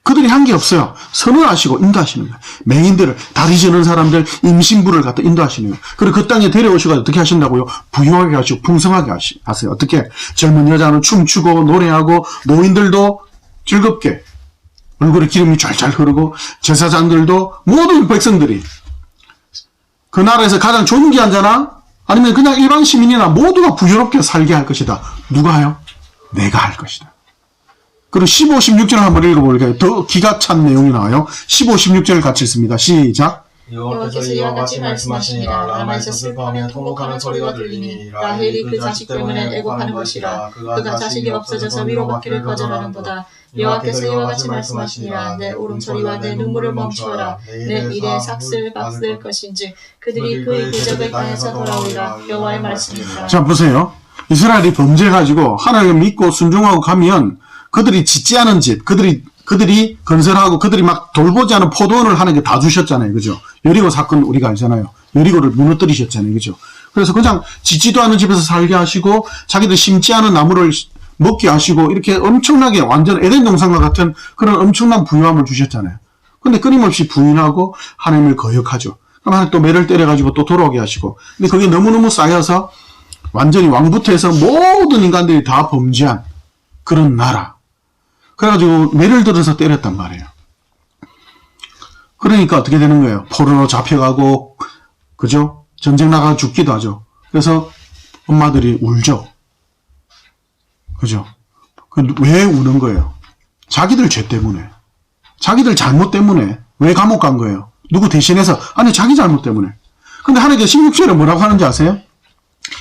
그들이 한 게 없어요. 선언하시고 인도하시는 거예요. 맹인들을, 다리 저는 사람들, 임신부를 갖다 인도하시는 거예요. 그리고 그 땅에 데려오시고 어떻게 하신다고요? 부유하게 하시고 풍성하게 하세요. 어떻게? 젊은 여자는 춤추고 노래하고 노인들도 즐겁게 얼굴에 기름이 쫙쫙 흐르고 제사장들도 모든 백성들이 그 나라에서 가장 존귀한 자나 아니면 그냥 일반 시민이나 모두가 부유롭게 살게 할 것이다. 누가 해요? 내가 할 것이다. 그리고 15, 16절을 한번 읽어볼게요. 더 기가 찬 내용이 나와요. 15, 16절을 같이 읽습니다. 시작. 여호와께서 이와 같이 말씀하시니라. 라마에서 슬퍼하며 통곡하는 소리가 들리니 라헬이 그 자식 때문에 애곡하는 것이라. 그가 자식이 없어져서 위로받기를 거절하는도다. 여호와께서 이와 같이 말씀하시니라. 내 울음소리와 내 눈물을 멈추어라. 내 일에 삭슬 박슬 것인지 그들이 그의 궤적을 향해서 돌아오리라. 여호와의 말씀이니라. 자, 보세요. 이스라엘이 범죄해가지고 하나님을 믿고 순종하고 가면 그들이 짓지 않은 집, 그들이 건설하고 그들이 막 돌보지 않은 포도원을 하나님께 다 주셨잖아요. 그죠? 여리고 사건 우리가 알잖아요. 여리고를 무너뜨리셨잖아요. 그죠? 그래서 그냥 짓지도 않은 집에서 살게 하시고 자기들 심지 않은 나무를 먹게 하시고 이렇게 엄청나게 완전 에덴 동산과 같은 그런 엄청난 부유함을 주셨잖아요. 근데 끊임없이 부인하고 하나님을 거역하죠. 그럼 하나님 또 매를 때려가지고 또 돌아오게 하시고. 근데 그게 너무너무 쌓여서 완전히 왕부터 해서 모든 인간들이 다 범죄한 그런 나라. 그래가지고 매를 들어서 때렸단 말이에요. 그러니까 어떻게 되는 거예요? 포로로 잡혀가고, 그죠? 전쟁 나가 죽기도 하죠. 그래서 엄마들이 울죠. 그죠? 왜 우는 거예요? 자기들 죄 때문에. 자기들 잘못 때문에. 왜 감옥 간 거예요? 누구 대신해서? 아니, 자기 잘못 때문에. 근데 하나님께서 16절에 뭐라고 하는지 아세요?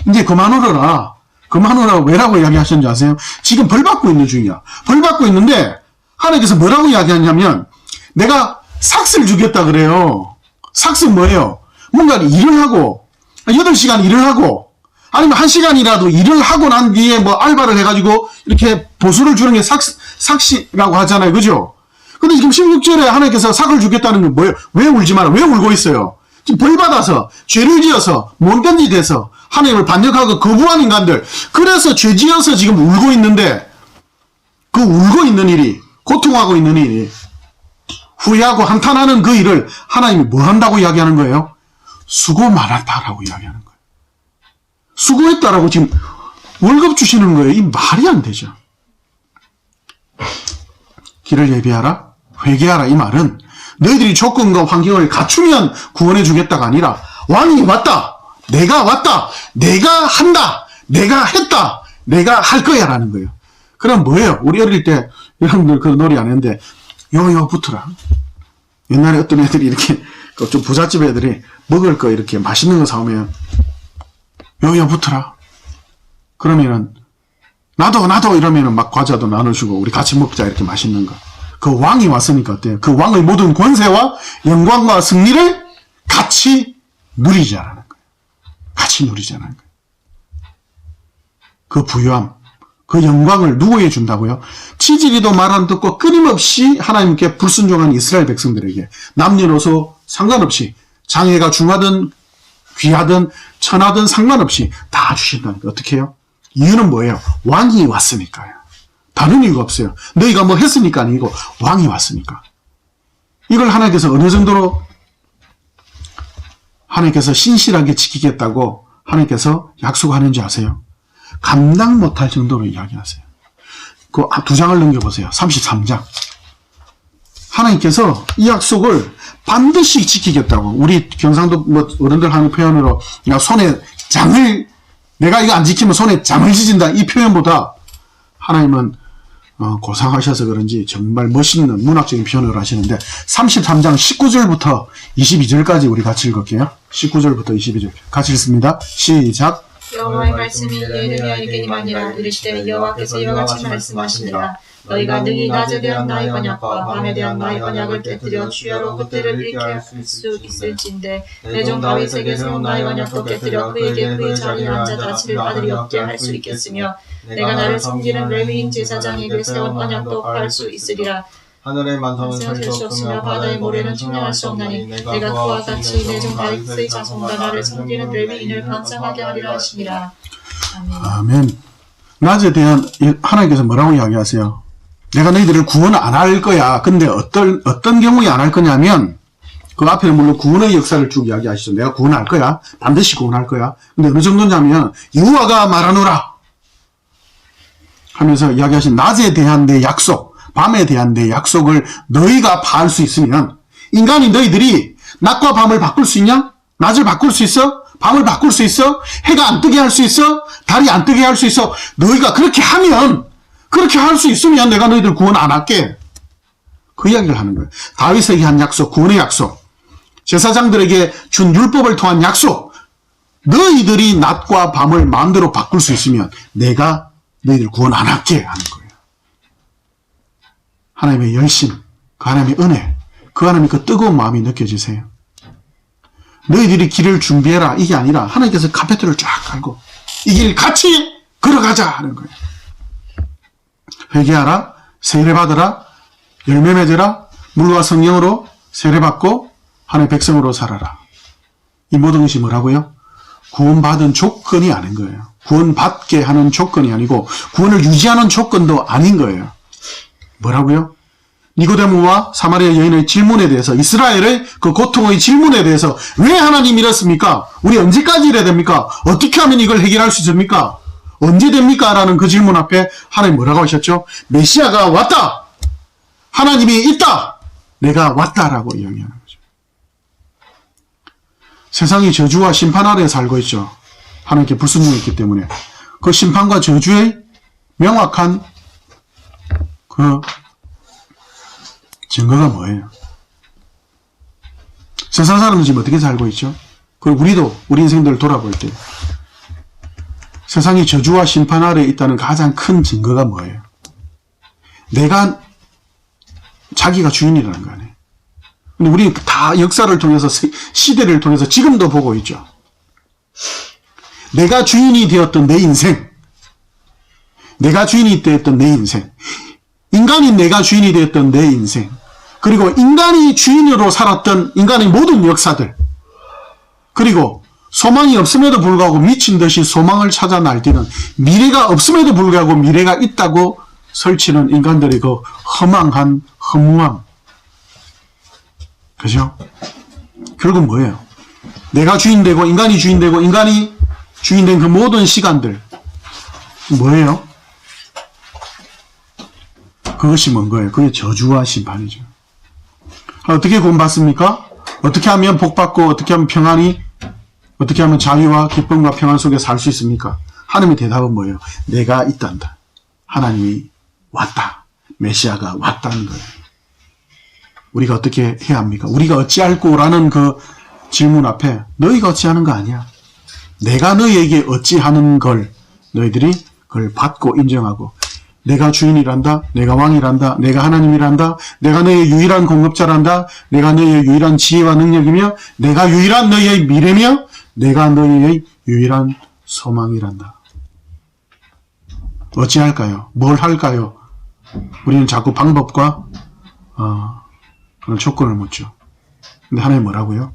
이제 그만 울어라. 그만하라고 왜라고 이야기하셨는지 아세요? 지금 벌 받고 있는 중이야. 벌 받고 있는데 하나님께서 뭐라고 이야기하냐면 내가 삭슬 주겠다 그래요. 삭슬 뭐예요? 뭔가 일을 하고 8시간 일을 하고 아니면 1시간이라도 일을 하고 난 뒤에 뭐 알바를 해가지고 이렇게 보수를 주는 게 삭시라고 하잖아요. 그죠? 근데 지금 16절에 하나님께서 삭을 주겠다는 게 뭐예요? 왜 울지 마라? 왜 울고 있어요? 지금 벌 받아서 죄를 지어서 못된 짓 해서 하나님을 반역하고 거부한 인간들, 그래서 죄 지어서 지금 울고 있는데 그 울고 있는 일이, 고통하고 있는 일이, 후회하고 한탄하는 그 일을 하나님이 뭐 한다고 이야기하는 거예요? 수고 많았다라고 이야기하는 거예요. 수고했다라고 지금 월급 주시는 거예요. 이 말이 안 되죠. 길을 예비하라, 회개하라. 이 말은 너희들이 조건과 환경을 갖추면 구원해 주겠다가 아니라 왕이 왔다, 내가 왔다, 내가 한다, 내가 했다, 내가 할 거야 라는 거예요. 그럼 뭐예요? 우리 어릴 때 여러분들 그 놀이 안 했는데 요요 붙어라. 옛날에 어떤 애들이 이렇게 좀 부잣집 애들이 먹을 거 이렇게 맛있는 거 사오면 요요 붙어라. 그러면은 나도 이러면은 막 과자도 나눠주고 우리 같이 먹자 이렇게 맛있는 거. 그 왕이 왔으니까 어때요? 그 왕의 모든 권세와 영광과 승리를 같이 누리자라는 거예요. 같이 누리자는 거예요. 그 부유함, 그 영광을 누구에게 준다고요? 치질이도 말 안 듣고 끊임없이 하나님께 불순종한 이스라엘 백성들에게 남녀노소 상관없이 장애가 중하든 귀하든 천하든 상관없이 다 주신다는 거예요. 어떻게 해요? 이유는 뭐예요? 왕이 왔으니까요. 다른 이유가 없어요. 너희가 뭐 했으니까 아니고 왕이 왔으니까. 이걸 하나님께서 어느 정도로 하나님께서 신실하게 지키겠다고 하나님께서 약속하는지 아세요? 감당 못할 정도로 이야기하세요. 그 두 장을 넘겨보세요. 33장. 하나님께서 이 약속을 반드시 지키겠다고. 우리 경상도 뭐 어른들 하는 표현으로 내가 이거 안 지키면 손에 장을 지진다. 이 표현보다 하나님은 고상하셔서 그런지 정말 멋있는 문학적인 표현을 하시는데 33장 19절부터 22절까지 우리 같이 읽을게요. 19절부터 22절 같이 읽습니다. 시작. 여호와의 말씀이 예레미야에게니만이라. 이르시되 여호와께서 이와 같이 말씀하시니라. 너희가 능히 낮에 대한 나의 언약과 밤에 대한 나의 언약을 깨뜨려 주야로 그때를 잃게 할 수 있을진데 내 종 다윗에게 세운 나의 언약도 깨뜨려 그에게 그의 자리에 앉아 다스릴 아들이 없게 할 수 있겠으며 내가 나를 섬기는 레위인 제사장에게 세운 언약도 할 수 있으리라. 하늘의 만성은 셀 수 없으며 바다의 모래는 측량할 수 없나니 내가 그와 같이 내 종 다윗의 자손과 나를 섬기는 레위인을 번성하게 하리라 하시니라. 아멘. 낮에 대한 하나님께서 뭐라고 이야기하세요? 내가 너희들을 구원 안 할 거야. 근데 어떤 경우에 안 할 거냐면 그 앞에는 물론 구원의 역사를 쭉 이야기하시죠. 내가 구원할 거야. 반드시 구원할 거야. 근데 어느 정도냐면 여호와가 말하노라 하면서 이야기하신 낮에 대한 내 약속, 밤에 대한 내 약속을 너희가 파할 수 있으면 인간이 너희들이 낮과 밤을 바꿀 수 있냐? 낮을 바꿀 수 있어? 밤을 바꿀 수 있어? 해가 안 뜨게 할 수 있어? 달이 안 뜨게 할 수 있어? 너희가 그렇게 하면, 그렇게 할 수 있으면 내가 너희들 구원 안 할게. 그 이야기를 하는 거예요. 다윗에게 한 약속, 구원의 약속. 제사장들에게 준 율법을 통한 약속, 너희들이 낮과 밤을 마음대로 바꿀 수 있으면 내가 너희들 구원 안 할게 하는 거예요. 하나님의 열심, 그 하나님의 은혜, 그 하나님의 그 뜨거운 마음이 느껴지세요? 너희들이 길을 준비해라 이게 아니라 하나님께서 카페트를 쫙 깔고 이 길 같이 걸어가자 하는 거예요. 회개하라, 세례받으라, 열매 맺으라, 물과 성령으로 세례받고 하나님의 백성으로 살아라. 이 모든 것이 뭐라고요? 구원받은 조건이 아닌 거예요. 구원받게 하는 조건이 아니고 구원을 유지하는 조건도 아닌 거예요. 뭐라고요? 니고데모와 사마리아 여인의 질문에 대해서, 이스라엘의 그 고통의 질문에 대해서 왜 하나님 이렇습니까? 우리 언제까지 이래야 됩니까? 어떻게 하면 이걸 해결할 수 있습니까? 언제 됩니까? 라는 그 질문 앞에 하나님 뭐라고 하셨죠? 메시아가 왔다! 하나님이 있다! 내가 왔다라고 이야기하는 거죠. 세상이 저주와 심판 아래에 살고 있죠. 하나님께 불순종했기 때문에. 그 심판과 저주의 명확한 그 증거가 뭐예요? 세상 사람은 지금 어떻게 살고 있죠? 그리고 우리도 우리 인생들을 돌아볼 때 세상이 저주와 심판 아래에 있다는 가장 큰 증거가 뭐예요? 내가 자기가 주인이라는 거 아니에요. 근데 우리 다 역사를 통해서 시대를 통해서 지금도 보고 있죠. 내가 주인이 되었던 내 인생, 내가 주인이 되었던 내 인생, 인간이 내가 주인이 되었던 내 인생, 그리고 인간이 주인으로 살았던 인간의 모든 역사들, 그리고 소망이 없음에도 불구하고 미친 듯이 소망을 찾아 날뛰는, 미래가 없음에도 불구하고 미래가 있다고 설치는 인간들의 그 허망한 허무함. 그죠? 결국 뭐예요? 내가 주인되고 인간이 주인되고 인간이 주인된 그 모든 시간들 뭐예요? 그것이 뭔 거예요? 그게 저주와 심판이죠. 어떻게 구원받습니까? 어떻게 하면 복받고 어떻게 하면 평안이, 어떻게 하면 자유와 기쁨과 평안 속에 살 수 있습니까? 하나님의 대답은 뭐예요? 내가 있단다. 하나님이 왔다. 메시아가 왔다는 거예요. 우리가 어떻게 해야 합니까? 우리가 어찌할꼬? 라는 그 질문 앞에 너희가 어찌하는 거 아니야. 내가 너희에게 어찌하는 걸 너희들이 그걸 받고 인정하고, 내가 주인이란다, 내가 왕이란다, 내가 하나님이란다, 내가 너희의 유일한 공급자란다, 내가 너희의 유일한 지혜와 능력이며, 내가 유일한 너희의 미래며, 내가 너희의 유일한 소망이란다. 어찌할까요? 뭘 할까요? 우리는 자꾸 방법과 그런 조건을 묻죠. 근데 하나님 뭐라고요?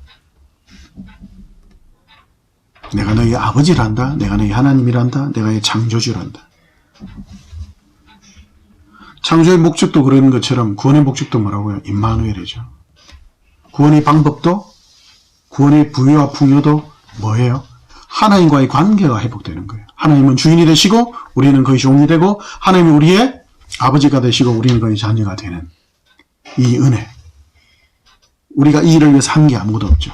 내가 너희 아버지란다, 내가 너희 하나님이란다, 내가 너희 창조주란다. 창조의 목적도 그런 것처럼 구원의 목적도 뭐라고요? 임마누엘이죠. 구원의 방법도, 구원의 부유와 풍요도 뭐예요? 하나님과의 관계가 회복되는 거예요. 하나님은 주인이 되시고 우리는 그의 종이 되고, 하나님이 우리의 아버지가 되시고 우리는 그의 자녀가 되는 이 은혜. 우리가 이 일을 위해서 한 게 아무것도 없죠.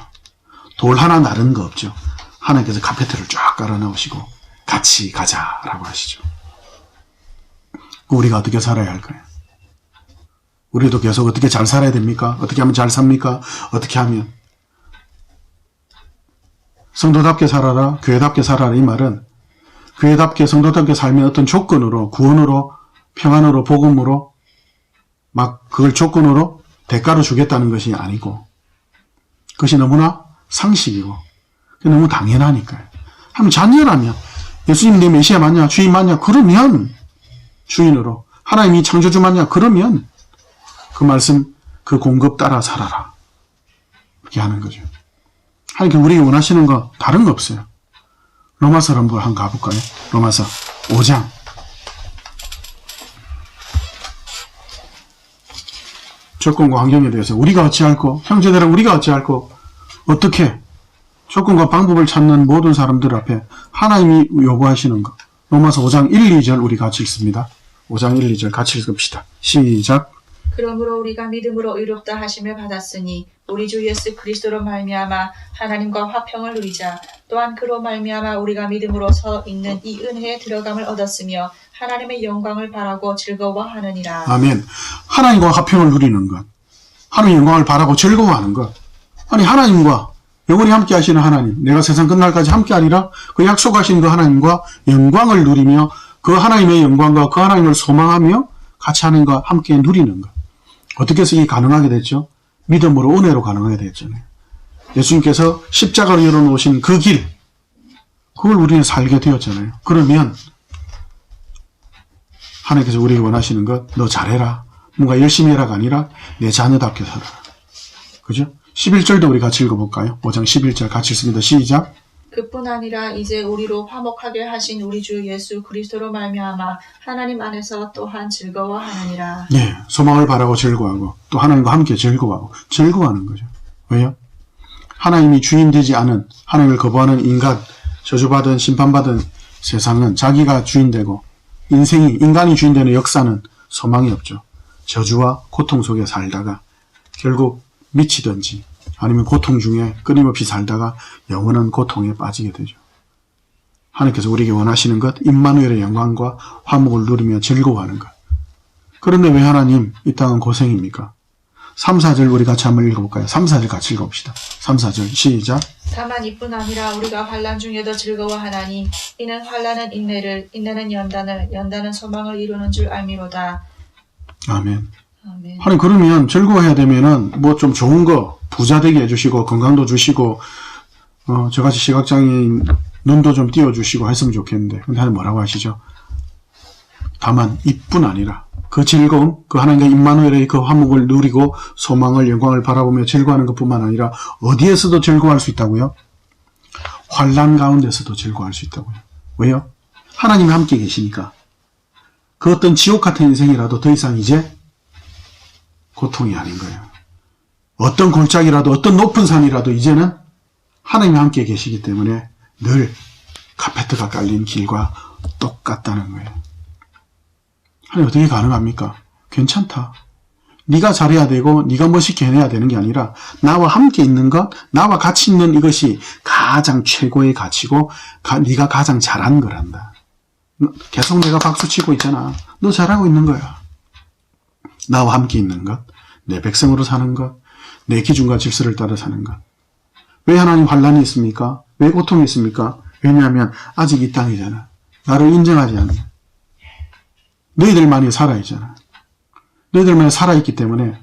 돌 하나 나른 거 없죠. 하나님께서 카페트를 쫙 깔아놓으시고 같이 가자라고 하시죠. 우리가 어떻게 살아야 할까요? 우리도 계속 어떻게 잘 살아야 됩니까? 어떻게 하면 잘 삽니까? 어떻게 하면? 성도답게 살아라, 교회답게 살아라, 이 말은 교회답게 성도답게 살면 어떤 조건으로, 구원으로, 평안으로, 복음으로 막 그걸 조건으로 대가로 주겠다는 것이 아니고, 그것이 너무나 상식이고 너무 당연하니까요. 하면 자녀라면, 예수님 내 메시아 맞냐, 주인 맞냐, 그러면 주인으로, 하나님이 창조주 맞냐, 그러면 그 말씀, 그 공급 따라 살아라. 이렇게 하는 거죠. 하나님 우리가 원하시는 거 다른 거 없어요. 로마서를 한번 가볼까요? 로마서 5장. 조건과 환경에 대해서 우리가 어찌할꼬, 형제들아 우리가 어찌할꼬, 어떻게 조건과 방법을 찾는 모든 사람들 앞에 하나님이 요구하시는 것. 로마서 5장 1, 2절 우리 같이 읽습니다. 5장 1, 2절 같이 읽읍시다. 시작. 그러므로 우리가 믿음으로 의롭다 하심을 받았으니 우리 주 예수 그리스도로 말미암아 하나님과 화평을 누리자. 또한 그로 말미암아 우리가 믿음으로 서 있는 이 은혜에 들어감을 얻었으며 하나님의 영광을 바라고 즐거워하느니라. 아멘. 하나님과 화평을 누리는 것, 하나님의 영광을 바라고 즐거워하는 것, 아니 하나님과 영원히 함께 하시는 하나님, 내가 세상 끝날까지 함께 하리라 그 약속하신 그 하나님과 영광을 누리며 그 하나님의 영광과 그 하나님을 소망하며 같이 하나님과 함께 누리는 것. 어떻게 해서 이게 가능하게 됐죠? 믿음으로 은혜로 가능하게 됐잖아요. 예수님께서 십자가로 열어놓으신 그 길, 그걸 우리는 살게 되었잖아요. 그러면 하나님께서 우리에게 원하시는 것, 너 잘해라, 뭔가 열심히 해라가 아니라 내 자녀답게 살아라. 그죠? 11절도 우리 같이 읽어볼까요? 5장 11절 같이 읽습니다. 시작. 그뿐 아니라 이제 우리로 화목하게 하신 우리 주 예수 그리스도로 말미암아 하나님 안에서 또한 즐거워하느니라. 네, 소망을 바라고 즐거워하고 또 하나님과 함께 즐거워하고 즐거워하는 거죠. 왜요? 하나님이 주인 되지 않은, 하나님을 거부하는 인간, 저주받은 심판받은 세상은 자기가 주인 되고 인간이 주인 되는 역사는 소망이 없죠. 저주와 고통 속에 살다가 결국 미치든지 아니면 고통 중에 끊임없이 살다가 영원한 고통에 빠지게 되죠. 하나님께서 우리에게 원하시는 것, 임마누엘의 영광과 화목을 누리며 즐거워하는 것. 그런데 왜 하나님 이 땅은 고생입니까? 3, 4절 우리 같이 한번 읽어볼까요? 3, 4절 같이 읽어봅시다. 3, 4절 시작. 다만 이뿐 아니라 우리가 환난 중에도 즐거워하나니 이는 환난은 인내를, 인내는 연단을, 연단은 소망을 이루는 줄 알미로다. 아멘. 아멘. 하나님 그러면 즐거워해야 되면은 뭐 좀 좋은 거 부자 되게 해주시고 건강도 주시고 저같이 시각장애인 눈도 좀 띄워주시고 했으면 좋겠는데 근데 하나님 뭐라고 하시죠? 다만 이뿐 아니라 그 즐거움, 그 하나님과 임마누엘의 그 화목을 누리고 소망을 영광을 바라보며 즐거워하는 것뿐만 아니라 어디에서도 즐거워할 수 있다고요? 환난 가운데서도 즐거워할 수 있다고요. 왜요? 하나님이 함께 계시니까 그 어떤 지옥 같은 인생이라도 더 이상 이제 고통이 아닌 거예요. 어떤 골짜기라도 어떤 높은 산이라도 이제는 하나님이 함께 계시기 때문에 늘 카페트가 깔린 길과 똑같다는 거예요. 하나님 어떻게 가능합니까? 괜찮다. 네가 잘해야 되고 네가 멋있게 해내야 되는 게 아니라 나와 함께 있는 것, 나와 같이 있는 이것이 가장 최고의 가치고 네가 가장 잘한 거란다. 계속 내가 박수치고 있잖아. 너 잘하고 있는 거야. 나와 함께 있는 것, 내 백성으로 사는 것, 내 기준과 질서를 따라 사는 것. 왜 하나님 환난이 있습니까? 왜 고통이 있습니까? 왜냐하면 아직 이 땅이잖아. 나를 인정하지 않는. 너희들만이 살아있잖아. 너희들만이 살아있기 때문에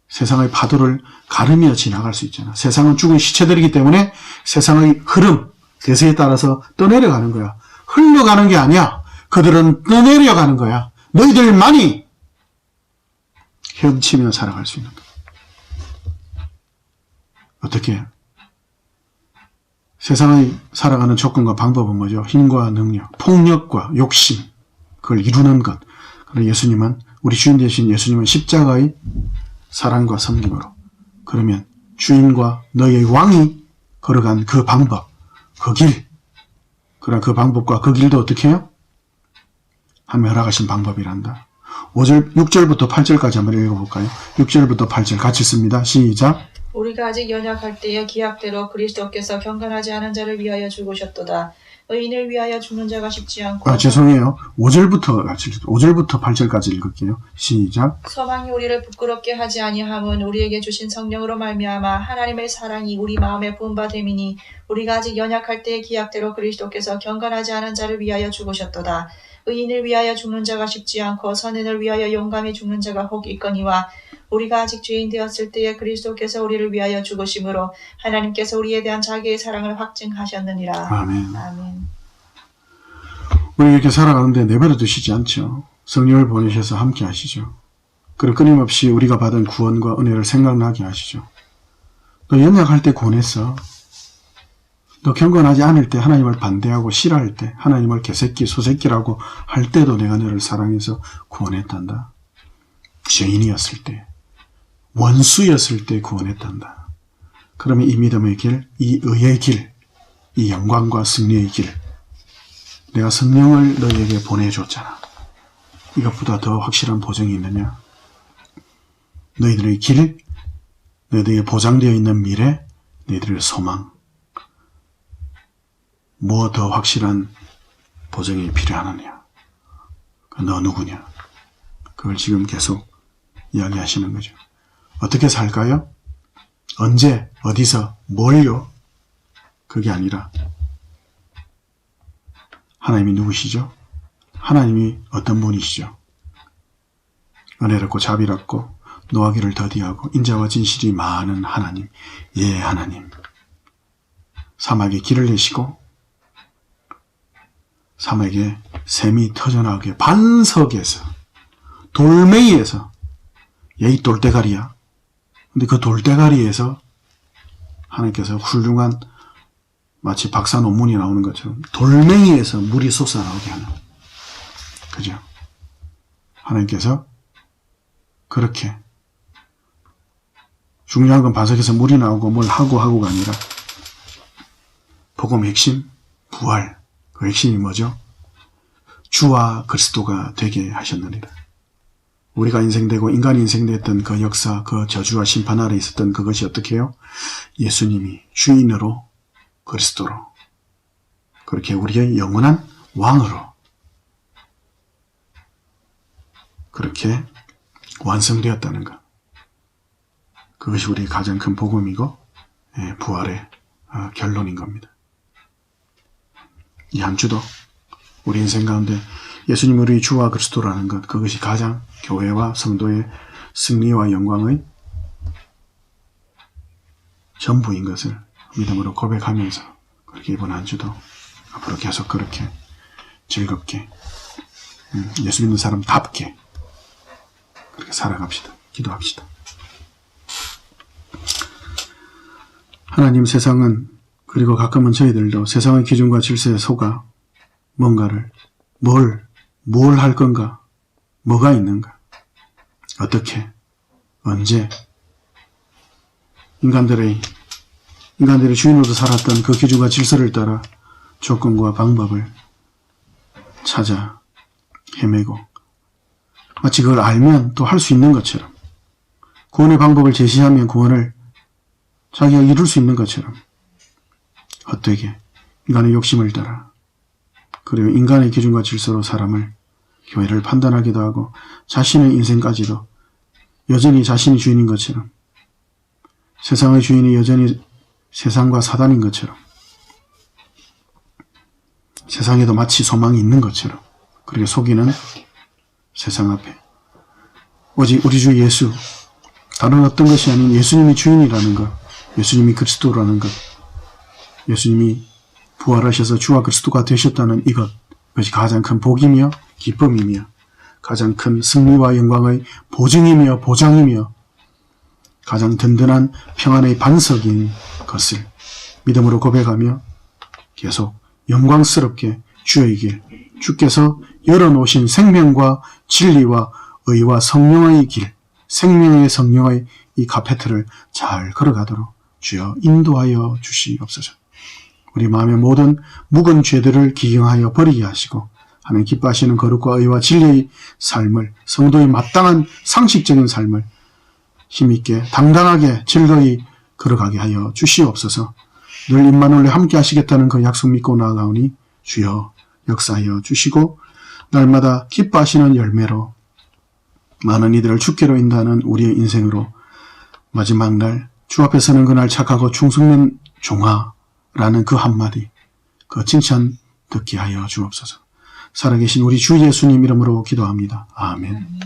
세상의 파도를 가르며 지나갈 수 있잖아. 세상은 죽은 시체들이기 때문에 세상의 흐름, 대세에 따라서 떠내려가는 거야. 흘러가는 게 아니야. 그들은 떠내려가는 거야. 너희들만이 헤엄치며 살아갈 수 있는 거야. 어떻게 해요? 세상의 살아가는 조건과 방법은 뭐죠? 힘과 능력, 폭력과 욕심, 그걸 이루는 것. 그러나 예수님은, 우리 주인 되신 예수님은 십자가의 사랑과 섬김으로, 그러면 주인과 너의 왕이 걸어간 그 방법, 그 길, 그러나 그 방법과 그 길도 어떻게 해요? 하나님이 허락하신 방법이란다. 6절부터 8절까지 한번 읽어볼까요? 6절부터 8절 같이 씁니다. 시작. 우리가 아직 연약할 때의 기약대로 그리스도께서 경건하지 않은 자를 위하여 죽으셨도다. 의인을 위하여 죽는 자가 쉽지 않고. 죄송해요. 5절부터 8절까지 읽을게요. 시작. 소망이 우리를 부끄럽게 하지 아니함은 우리에게 주신 성령으로 말미암아 하나님의 사랑이 우리 마음에 부은 바 됨이니 우리가 아직 연약할 때의 기약대로 그리스도께서 경건하지 않은 자를 위하여 죽으셨도다. 의인을 위하여 죽는 자가 쉽지 않고 선인을 위하여 용감히 죽는 자가 혹 있거니와 우리가 아직 죄인 되었을 때에 그리스도께서 우리를 위하여 죽으심으로 하나님께서 우리에 대한 자기의 사랑을 확증하셨느니라. 아멘. 아멘. 우리 이렇게 살아가는데 내버려 두시지 않죠. 성령을 보내셔서 함께 하시죠. 그리고 끊임없이 우리가 받은 구원과 은혜를 생각나게 하시죠. 너 연약할 때 구원했어. 너 경건하지 않을 때, 하나님을 반대하고 싫어할 때, 하나님을 개새끼, 소새끼라고 할 때도 내가 너를 사랑해서 구원했단다. 죄인이었을 때, 원수였을 때 구원했단다. 그러면 이 믿음의 길, 이 의의 길, 이 영광과 승리의 길, 내가 성령을 너희에게 보내줬잖아. 이것보다 더 확실한 보증이 있느냐? 너희들의 길, 너희들에게 보장되어 있는 미래, 너희들의 소망. 뭐 더 확실한 보증이 필요하느냐? 너 누구냐? 그걸 지금 계속 이야기하시는 거죠. 어떻게 살까요? 언제, 어디서, 뭘요? 그게 아니라 하나님이 누구시죠? 하나님이 어떤 분이시죠? 은혜롭고 자비롭고 노하기를 더디하고 인자와 진실이 많은 하나님, 예 하나님. 사막에 길을 내시고 사막에 샘이 터져나오게 반석에서 돌멩이에서 이 돌대가리야. 근데 그 돌대가리에서 하나님께서 훌륭한 마치 박사 논문이 나오는 것처럼 돌멩이에서 물이 솟아나오게 하는, 그죠? 하나님께서 그렇게 중요한 건 반석에서 물이 나오고 뭘 하고가 아니라 복음의 핵심, 부활, 그 핵심이 뭐죠? 주와 그리스도가 되게 하셨느니라. 우리가 인생되고 인간이 인생됐던 그 역사, 그 저주와 심판 아래 있었던 그것이 어떻게 해요? 예수님이 주인으로 그리스도로 그렇게 우리의 영원한 왕으로 그렇게 완성되었다는 것. 그것이 우리의 가장 큰 복음이고 부활의 결론인 겁니다. 이 한 주도 우리 인생 가운데 예수님 우리 주와 그리스도라는 것, 그것이 가장 교회와 성도의 승리와 영광의 전부인 것을 믿음으로 고백하면서 그렇게 이번 한 주도 앞으로 계속 그렇게 즐겁게 예수 믿는 사람답게 그렇게 살아갑시다. 기도합시다. 하나님, 세상은 그리고 가끔은 저희들도 세상의 기준과 질서에 속아 뭔가를 뭘 할 건가, 뭐가 있는가, 어떻게, 언제 인간들의 주인으로 살았던 그 기준과 질서를 따라 조건과 방법을 찾아 헤매고 마치 그걸 알면 또 할 수 있는 것처럼 구원의 방법을 제시하면 구원을 자기가 이룰 수 있는 것처럼 헛되게 인간의 욕심을 따라 그리고 인간의 기준과 질서로 사람을 교회를 판단하기도 하고 자신의 인생까지도 여전히 자신이 주인인 것처럼 세상의 주인이 여전히 세상과 사단인 것처럼 세상에도 마치 소망이 있는 것처럼 그렇게 속이는 세상 앞에 오직 우리 주 예수, 다른 어떤 것이 아닌 예수님이 주인이라는 것, 예수님이 그리스도라는 것, 예수님이 부활하셔서 주와 그리스도가 되셨다는 이것, 그것이 가장 큰 복이며 기쁨이며 가장 큰 승리와 영광의 보증이며 보장이며 가장 든든한 평안의 반석인 것을 믿음으로 고백하며 계속 영광스럽게 주의 길, 주께서 열어놓으신 생명과 진리와 의와 성령의 길, 생명의 성령의 이 카페트를 잘 걸어가도록 주여 인도하여 주시옵소서. 우리 마음의 모든 묵은 죄들을 기경하여 버리게 하시고 하나님 기뻐하시는 거룩과 의와 진리의 삶을, 성도의 마땅한 상식적인 삶을 힘있게 당당하게 즐거이 걸어가게 하여 주시옵소서. 늘 임마누엘과 함께 하시겠다는 그 약속 믿고 나아가오니 주여 역사하여 주시고 날마다 기뻐하시는 열매로 많은 이들을 주께로 인도하는 우리의 인생으로 마지막 날 주 앞에 서는 그날 착하고 충성된 종아라는 그 한마디, 그 칭찬 듣게 하여 주옵소서. 살아계신 우리 주 예수님 이름으로 기도합니다. 아멘.